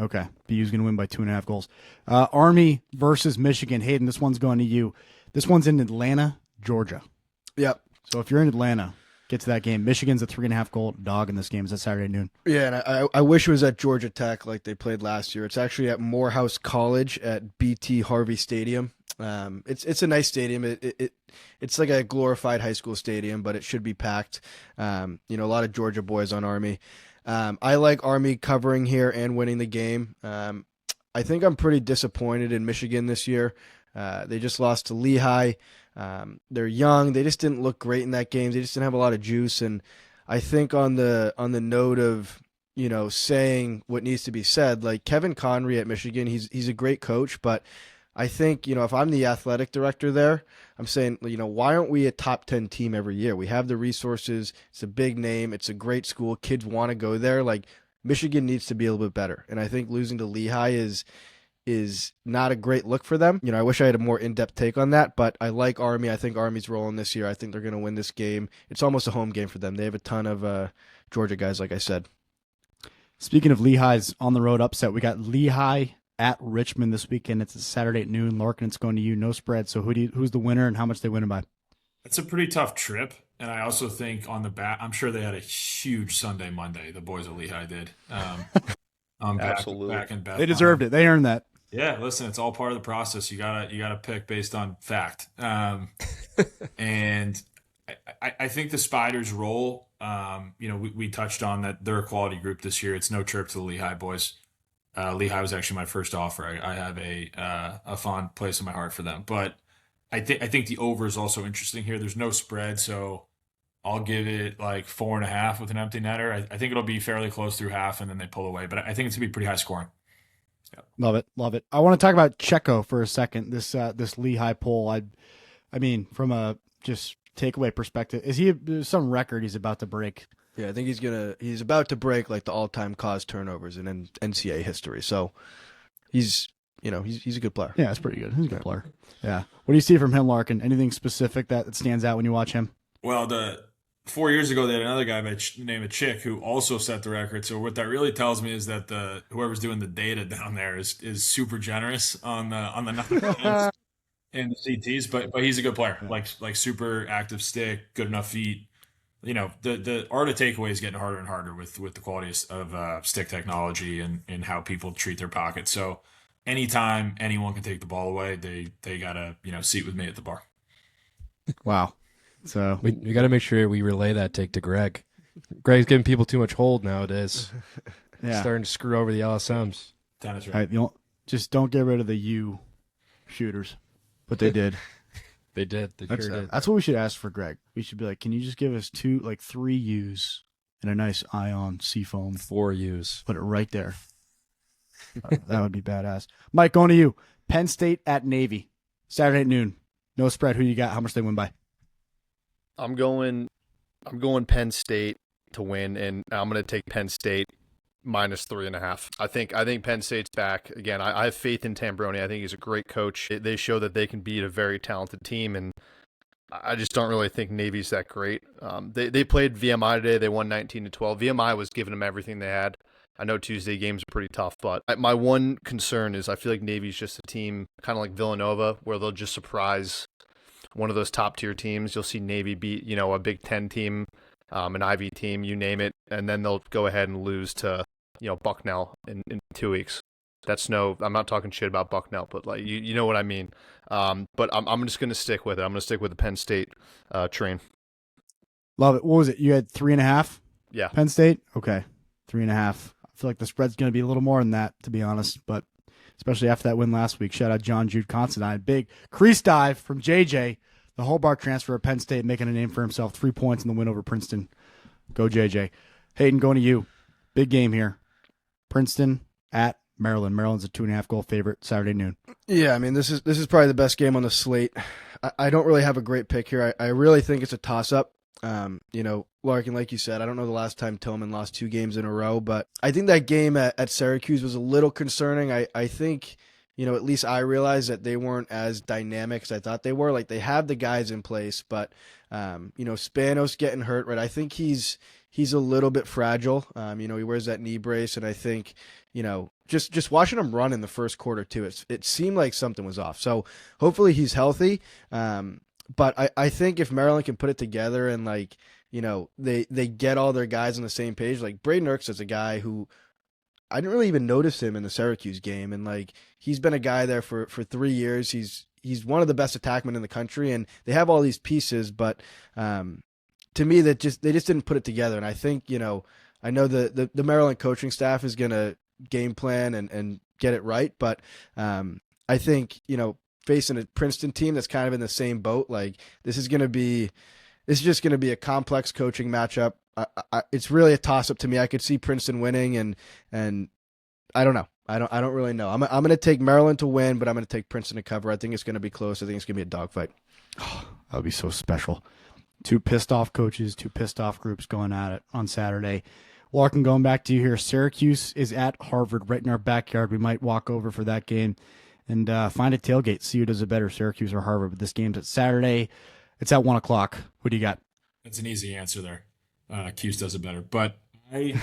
Okay. BU's going to win by 2.5 goals. Army versus Michigan. Hayden, this one's going to you. This one's in Atlanta, Georgia. Yep. So if you're in Atlanta, get to that game. Michigan's a 3.5 goal dog in this game. It's at Saturday noon. Yeah, and I wish it was at Georgia Tech like they played last year. It's actually at Morehouse College at BT Harvey Stadium. It's a nice stadium. It's like a glorified high school stadium, but it should be packed. A lot of Georgia boys on Army. I like Army covering here and winning the game. I think I'm pretty disappointed in Michigan this year. They just lost to Lehigh. They're young. They just didn't look great in that game. They just didn't have a lot of juice. And I think on the note of saying what needs to be said, like Kevin Conry at Michigan, he's a great coach, but I think, if I'm the athletic director there, I'm saying, why aren't we a top 10 team every year? We have the resources. It's a big name. It's a great school. Kids want to go there. Like, Michigan needs to be a little bit better. And I think losing to Lehigh is not a great look for them. I wish I had a more in-depth take on that, but I like Army. I think Army's rolling this year. I think they're going to win this game. It's almost a home game for them. They have a ton of Georgia guys, like I said. Speaking of Lehigh's on the road upset, we got Lehigh at Richmond this weekend. It's a Saturday at noon. Larkin, it's going to you. No spread. So who's the winner and how much they winning by? It's a pretty tough trip. And I also think on the back, I'm sure they had a huge Sunday, Monday. The boys at Lehigh did. Absolutely. Back in Bethlehem. They deserved it. They earned that. Yeah, listen, it's all part of the process. You gotta pick based on fact. And I think the Spiders' role, we touched on that they're a quality group this year. It's no trip to the Lehigh boys. Lehigh was actually my first offer. I have a fond place in my heart for them. But I think the over is also interesting here. There's no spread, so I'll give it like 4.5 with an empty netter. I think it'll be fairly close through half, and then they pull away. But I think it's gonna be pretty high scoring. Yeah. Love it. I want to talk about Checo for a second. This Lehigh poll. I mean, from a just takeaway perspective, is he some record he's about to break? Yeah, I think he's about to break like the all-time cause turnovers in NCAA history. So he's a good player. Yeah, that's pretty good. He's a good player. Yeah. What do you see from him, Larkin? Anything specific that stands out when you watch him? Well, 4 years ago, they had another guy named Chick who also set the record. So what that really tells me is that whoever's doing the data down there is super generous on the numbers and the CTs. But he's a good player, like super active stick, good enough feet. The art of takeaway is getting harder and harder with the quality of stick technology and how people treat their pockets. So anytime anyone can take the ball away, they gotta seat with me at the bar. Wow. So we got to make sure we relay that take to Greg. Greg's giving people too much hold nowadays. Yeah. Starting to screw over the LSMs. Dennis, All right? right, just don't get rid of the U shooters. But they did. They did. They That's, sure did. that's what we should ask for Greg. We should be like, can you just give us 3 U's and a nice ion seafoam? 4 U's. Put it right there. That would be badass. Mike, going to you. Penn State at Navy. Saturday at noon. No spread. Who you got? How much they win by? I'm going Penn State to win, and I'm going to take Penn State -3.5. I think Penn State's back again. I have faith in Tambroni. I think he's a great coach. They show that they can beat a very talented team, and I just don't really think Navy's that great. They played VMI today. They won 19-12. VMI was giving them everything they had. I know Tuesday games are pretty tough, but my one concern is I feel like Navy's just a team kind of like Villanova, where they'll just surprise one of those top tier teams. You'll see Navy beat, a Big Ten team, an Ivy team, you name it, and then they'll go ahead and lose to, Bucknell in 2 weeks. I'm not talking shit about Bucknell, but like you know what I mean. But I'm just gonna stick with it. I'm gonna stick with the Penn State train. Love it. What was it? You had 3.5? Yeah. Penn State? Okay. 3.5. I feel like the spread's going to be a little more than that, to be honest, but especially after that win last week. Shout out John Jude Considine. Big crease dive from JJ, the Hobart transfer of Penn State, making a name for himself. 3 points in the win over Princeton. Go JJ. Hayden, going to you. Big game here. Princeton at Maryland. Maryland's a 2.5 goal favorite Saturday noon. Yeah, I mean, this is probably the best game on the slate. I don't really have a great pick here. I really think it's a toss-up. Larkin, like you said, I don't know the last time Tillman lost 2 games in a row, but I think that game at Syracuse was a little concerning. I think, at least I realized that they weren't as dynamic as I thought they were. Like, they have the guys in place, but, Spanos getting hurt, right? I think he's a little bit fragile. He wears that knee brace, and I think, just watching him run in the first quarter too, it seemed like something was off. So hopefully he's healthy. But I think if Maryland can put it together and they get all their guys on the same page, like Braden Irks is a guy who I didn't really even notice him in the Syracuse game. And he's been a guy there for 3 years. He's one of the best attackmen in the country, and they have all these pieces, but to me they just didn't put it together. And I think, I know the Maryland coaching staff is going to game plan and get it right. But I think, facing a Princeton team that's kind of in the same boat, this is just going to be a complex coaching matchup. It's really a toss up to me. I could see Princeton winning, and I don't know. I don't really know. I'm going to take Maryland to win, but I'm going to take Princeton to cover. I think it's going to be close. I think it's going to be a dogfight. Oh, that would be so special. 2 pissed off coaches, 2 pissed off groups going at it on Saturday. Larkin, going back to you here. Syracuse is at Harvard, right in our backyard. We might walk over for that game and find a tailgate, see who does it better, Syracuse or Harvard. But this game's at Saturday. It's at 1 o'clock. Who do you got? That's an easy answer there. Cuse does it better. But I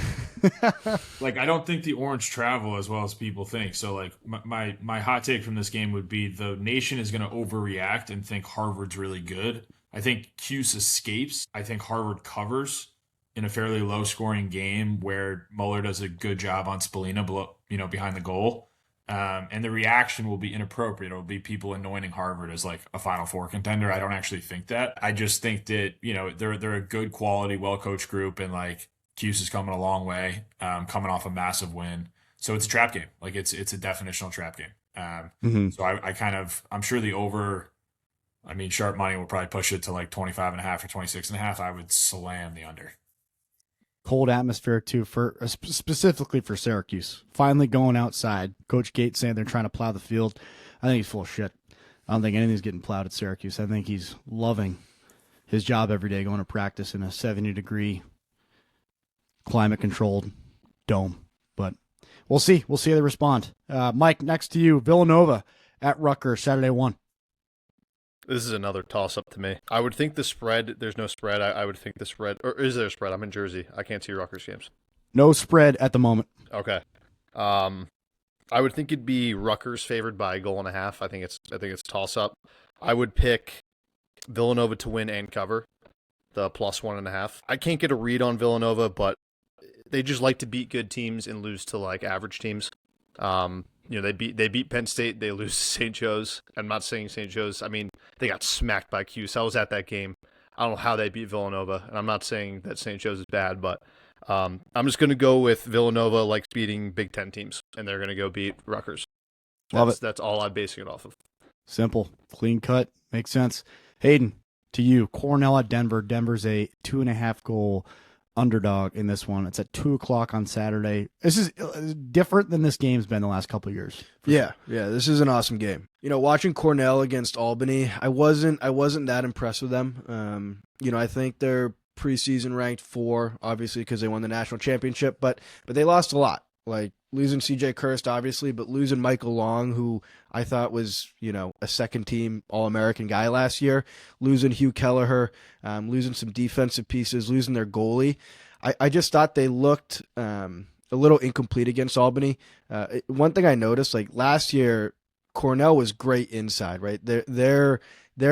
don't think the Orange travel as well as people think. So my hot take from this game would be the nation is going to overreact and think Harvard's really good. I think Cuse escapes. I think Harvard covers in a fairly low scoring game where Mueller does a good job on Spallina behind the goal. And the reaction will be inappropriate. It'll be people anointing Harvard as a Final Four contender. I don't actually think that. I just think that, they're a good quality, well-coached group, and Cuse is coming a long way, coming off a massive win. So it's a trap game. It's a definitional trap game. So I'm sure the over, sharp money will probably push it to 25.5 or 26.5. I would slam the under. Cold atmosphere too, for specifically for Syracuse. Finally going outside. Coach Gates saying they're trying to plow the field. I think he's full of shit. I don't think anything's getting plowed at Syracuse. I think he's loving his job every day, going to practice in a 70-degree climate-controlled dome. But we'll see. We'll see how they respond. Mike, next to you, Villanova at Rutgers, Saturday 1. This is another toss-up to me. I would think the spread, there's no spread. I would think the spread, or is there a spread? I'm in Jersey. I can't see Rutgers games. No spread at the moment. Okay. I would think it'd be Rutgers favored by 1.5. I think it's toss-up. I would pick Villanova to win and cover the +1.5. I can't get a read on Villanova, but they just like to beat good teams and lose to average teams. They beat Penn State. They lose to St. Joe's. I'm not saying St. Joe's. They got smacked by Cuse. I was at that game. I don't know how they beat Villanova, and I'm not saying that St. Joe's is bad, but I'm just going to go with Villanova likes beating Big Ten teams, and they're going to go beat Rutgers. Love it. That's all I'm basing it off of. Simple, clean cut, makes sense. Hayden, to you, Cornell at Denver. Denver's a 2.5 goal underdog in this one. It's at 2:00 on Saturday. This is different than this game's been the last couple of years. Yeah, this is an awesome game. Watching Cornell against Albany, I wasn't that impressed with them. I think they're preseason ranked 4, obviously because they won the national championship, but they lost a lot. Like losing CJ Kirst, obviously, but losing Michael Long, who I thought was, a second-team All-American guy last year, losing Hugh Kelleher, losing some defensive pieces, losing their goalie. I just thought they looked a little incomplete against Albany. One thing I noticed, like last year, Cornell was great inside, right? Their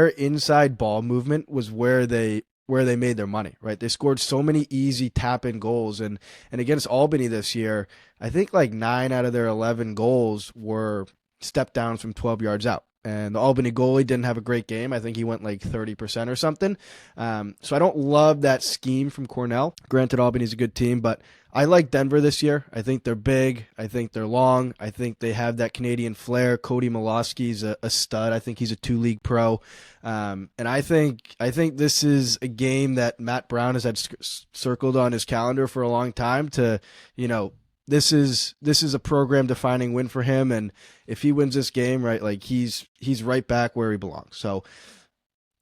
inside ball movement was where they made their money, right? They scored so many easy tap-in goals, and against Albany this year, I think like 9 out of their 11 goals were step downs from 12 yards out. And the Albany goalie didn't have a great game. I think he went like 30% or something. So I don't love that scheme from Cornell. Granted, Albany's a good team, but I like Denver this year. I think they're big. I think they're long. I think they have that Canadian flair. Cody Molosky's a stud. I think he's a 2-league pro. And I think this is a game that Matt Brown has had circled on his calendar for a long time to, this is a program defining win for him. And if he wins this game, right, like he's right back where he belongs. So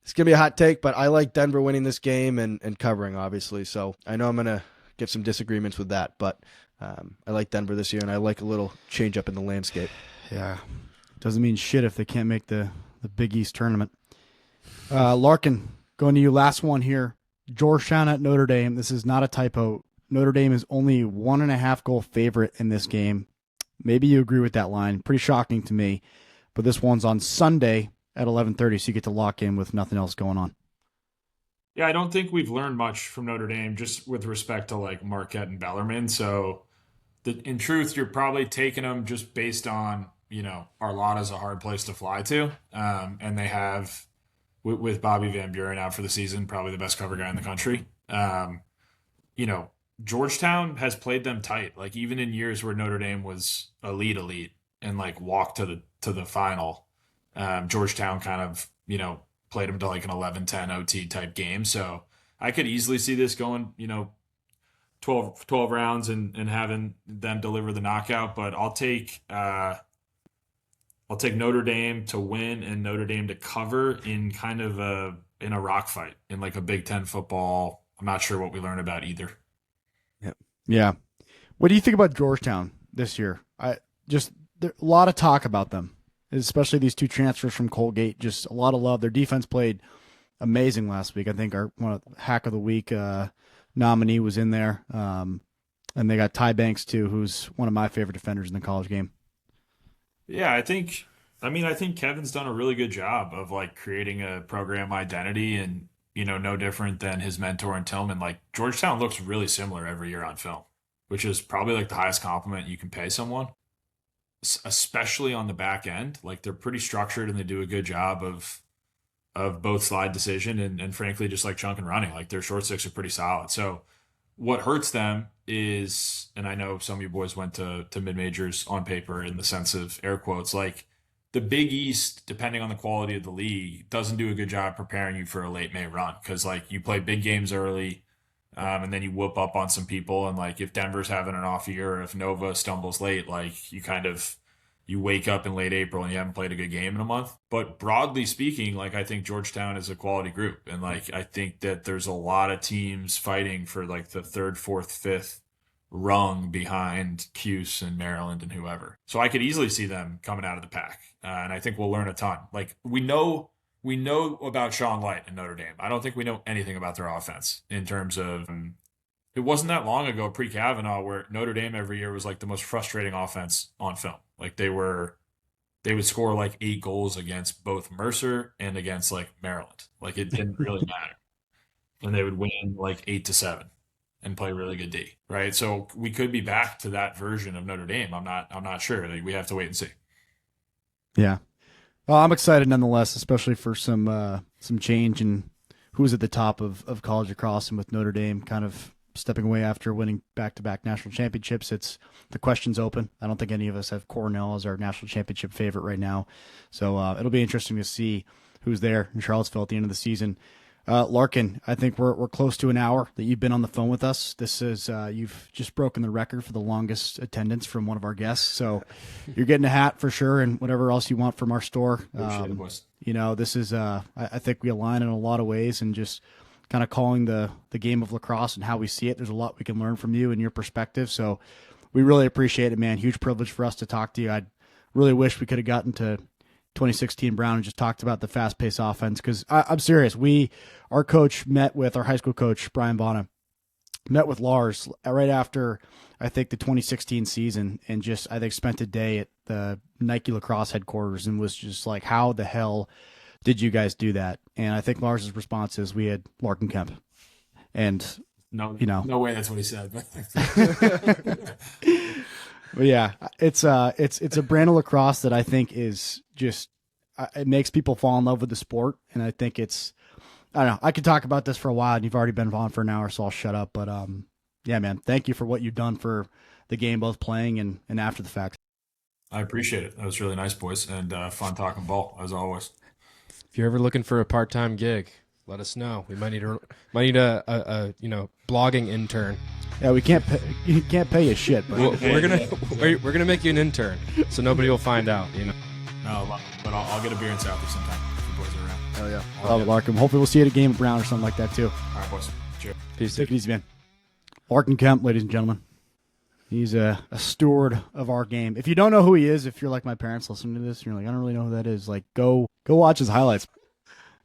it's going to be a hot take, but I like Denver winning this game and covering, obviously. So I know I'm going to get some disagreements with that, but I like Denver this year, and I like a little change up in the landscape. Yeah. Doesn't mean shit if they can't make the Big East tournament. Larkin, going to you, last one here. Georgetown at Notre Dame. This is not a typo. Notre Dame is only 1.5 goal favorite in this game. Maybe you agree with that line. Pretty shocking to me. But this one's on Sunday at 11:30, so you get to lock in with nothing else going on. Yeah, I don't think we've learned much from Notre Dame just with respect to like Marquette and Bellarmine. So in truth, you're probably taking them just based on, Arlotta's a hard place to fly to. And they have, with Bobby Van Buren out for the season, probably the best cover guy in the country. Georgetown has played them tight. Like even in years where Notre Dame was elite and like walked to the final, Georgetown kind of, played them to like an 11-10 OT type game. So I could easily see this going, 12 rounds and having them deliver the knockout, but I'll take Notre Dame to win and Notre Dame to cover in kind of a rock fight in like a Big Ten football. I'm not sure what we learn about either. Yeah. What do you think about Georgetown this year? There's a lot of talk about them, especially these 2 transfers from Colgate. Just a lot of love. Their defense played amazing last week. I think our one of Hack of the Week nominee was in there. And they got Ty Banks too, who's one of my favorite defenders in the college game. Yeah, I think Kevin's done a really good job of like creating a program identity and, no different than his mentor in Tillman. Like Georgetown looks really similar every year on film, which is probably like the highest compliment you can pay someone, especially on the back end. Like they're pretty structured and they do a good job of both slide decision and frankly, just like chunk and running. Like their short sticks are pretty solid. So what hurts them is, and I know some of you boys went to mid-majors on paper in the sense of air quotes, like the Big East, depending on the quality of the league, doesn't do a good job preparing you for a late May run. Cause like you play big games early, and then you whoop up on some people. And like if Denver's having an off year, or if Nova stumbles late, like you wake up in late April and you haven't played a good game in a month. But broadly speaking, like I think Georgetown is a quality group. And like I think that there's a lot of teams fighting for like the 3rd, 4th, 5th rung behind Cuse and Maryland and whoever. So I could easily see them coming out of the pack. And I think we'll learn a ton. Like we know about Sean Light and Notre Dame. I don't think we know anything about their offense in terms of, it wasn't that long ago pre-Kavanaugh where Notre Dame every year was like the most frustrating offense on film. Like they would score like 8 goals against both Mercer and against like Maryland. Like it didn't really matter. And they would win like 8-7 and play really good D, right? So we could be back to that version of Notre Dame. I'm not sure. Like, we have to wait and see. Yeah. Well, I'm excited nonetheless, especially for some change in who's at the top of college lacrosse, and with Notre Dame kind of stepping away after winning back-to-back national championships, the question's open. I don't think any of us have Cornell as our national championship favorite right now. So it'll be interesting to see who's there in Charlottesville at the end of the season. Larken, I think we're close to an hour that you've been on the phone with us. This is you've just broken the record for the longest attendance from one of our guests. So you're getting a hat for sure, and whatever else you want from our store. Appreciate it, boys. This is I think we align in a lot of ways, and just kind of calling the game of lacrosse and how we see it. There's a lot we can learn from you and your perspective. So we really appreciate it, man. Huge privilege for us to talk to you. I really wish we could have gotten to 2016 Brown and just talked about the fast-paced offense, because I'm serious. Our coach met with our high school coach, Brian Bonner, met with Lars right after, I think, the 2016 season, and just, I think, spent a day at the Nike lacrosse headquarters and was just like, how the hell did you guys do that? And I think Lars's response is, we had Larken Kemp. And, No way that's what he said. But yeah, it's a brand of lacrosse that I think is just, it makes people fall in love with the sport. And I think I don't know, I could talk about this for a while, and you've already been on for an hour, so I'll shut up. But yeah, man, thank you for what you've done for the game, both playing and after the fact. I appreciate it. That was really nice, boys, and fun talking ball, as always. If you're ever looking for a part-time gig, let us know. We might need a blogging intern. Yeah, you can't pay you shit, but we're gonna make you an intern, so nobody will find out. No, but I'll get a beer in Southie sometime if you boys are around. Hell yeah, love it, Larken. Hopefully we'll see you at a game at Brown or something like that too. All right, boys. Cheers. Peace. Take it easy, man. Larken Kemp, ladies and gentlemen. He's a steward of our game. If you don't know who he is, if you're like my parents listening to this, and you're like, I don't really know who that is, like, go watch his highlights.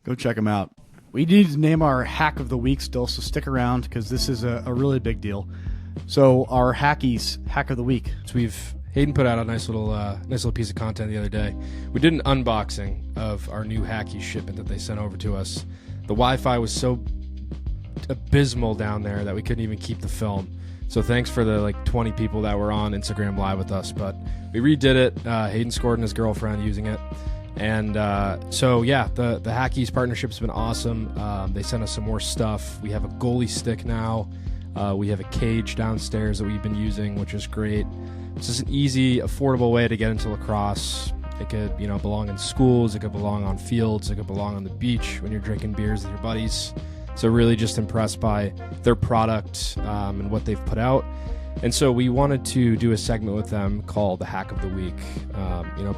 Go check him out. We need to name our hack of the week still, so stick around, because this is a really big deal. So our hackies hack of the week. So Hayden put out a nice little piece of content the other day. We did an unboxing of our new hacky shipment that they sent over to us. The Wi-Fi was so abysmal down there that we couldn't even keep the film. So thanks for the 20 people that were on Instagram Live with us. But we redid it. Hayden scored and his girlfriend using it. And so, yeah, the Hackies partnership has been awesome. They sent us some more stuff. We have a goalie stick now. We have a cage downstairs that we've been using, which is great. It's just an easy, affordable way to get into lacrosse. It could, belong in schools. It could belong on fields. It could belong on the beach when you're drinking beers with your buddies. So really just impressed by their product and what they've put out. And so we wanted to do a segment with them called the Hack of the Week.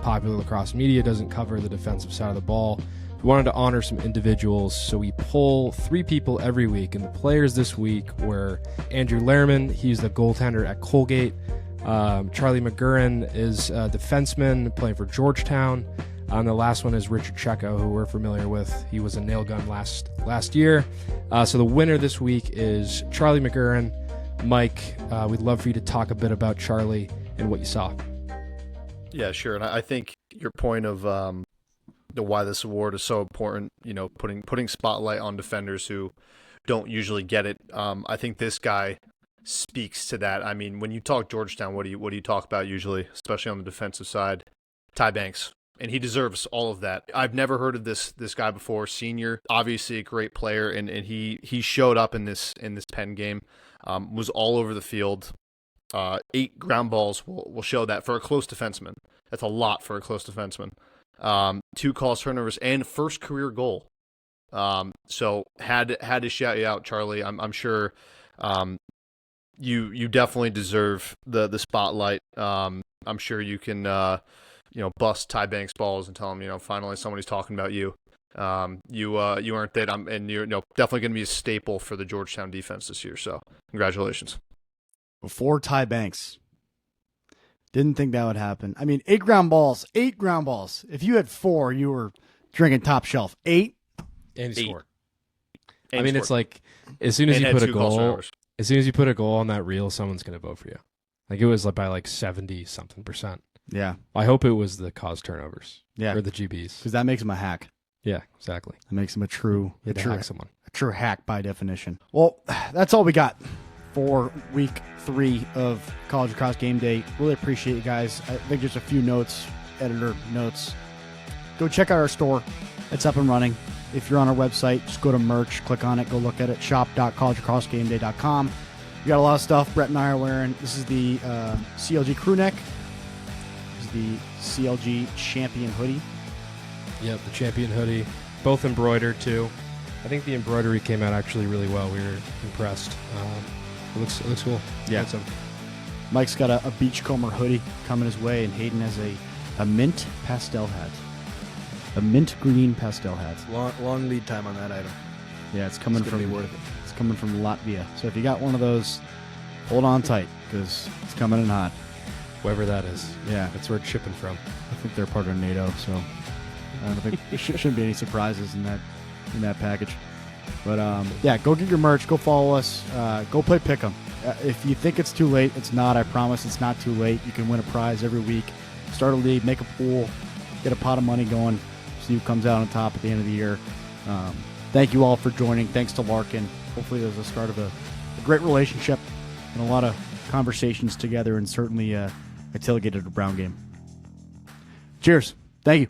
Popular lacrosse media doesn't cover the defensive side of the ball. We wanted to honor some individuals, so we pull 3 people every week. And the players this week were Andrew Lehrman. He's the goaltender at Colgate. Charlie McGurran is a defenseman playing for Georgetown. And the last one is Richard Checo, who we're familiar with. He was a nail gun last year. So the winner this week is Charlie McGurran. Mike, we'd love for you to talk a bit about Charlie and what you saw. Yeah, sure. And I think your point of why this award is so important, putting spotlight on defenders who don't usually get it. I think this guy speaks to that. I mean, when you talk Georgetown, what do you talk about usually, especially on the defensive side? Ty Banks. And he deserves all of that. I've never heard of this guy before. Senior, obviously a great player, and he showed up in this Penn game. Was all over the field. 8 ground balls will show that for a close defenseman. That's a lot for a close defenseman. 2 calls turnovers and first career goal. So had to shout you out, Charlie. I'm sure you definitely deserve the spotlight. I'm sure you can bust Ty Banks balls and tell him finally somebody's talking about you. You earned it, and you're definitely going to be a staple for the Georgetown defense this year. So congratulations. Before Ty Banks, didn't think that would happen. I mean, 8 ground balls. If you had 4, you were drinking top shelf. 8, and he 8. scored. And I mean, scored. it's like as soon as And you had put a 2 calls goal, turnovers. as soon as you put a goal on that reel, someone's going to vote for you. Like it was by 70-something%. Yeah. I hope it was the cause turnovers. Yeah. Or the GBs. Because that makes him a hack. Yeah, exactly. That makes him a true hack by definition. Well, that's all we got for week 3 of College Lacrosse Game Day. Really appreciate you guys. I think just a few notes, editor notes. Go check out our store. It's up and running. If you're on our website, just go to merch, click on it, go look at it, shop.collegelacrossegameday.com. We got a lot of stuff Brett and I are wearing. This is the CLG crew neck. This is the CLG champion hoodie. Yep, the champion hoodie. Both embroidered, too. I think the embroidery came out actually really well. We were impressed. It looks cool. Yeah. Handsome. Mike's got a beachcomber hoodie coming his way, and Hayden has a mint pastel hat. A mint green pastel hat. Long lead time on that item. Yeah, it's coming It's gonna from be worth it. It's coming from Latvia. So if you got one of those, hold on tight because it's coming in hot. Whoever that is. Yeah, That's where it's shipping from. I think they're part of NATO, so I don't think there shouldn't be any surprises in that package. But yeah, go get your merch. Go follow us. Go play Pick 'em. If you think it's too late, it's not. I promise it's not too late. You can win a prize every week. Start a league, make a pool, get a pot of money going. See who comes out on top at the end of the year. Thank you all for joining. Thanks to Larken. Hopefully there's the start of a great relationship and a lot of conversations together, and certainly a tailgated Brown game. Cheers. Thank you.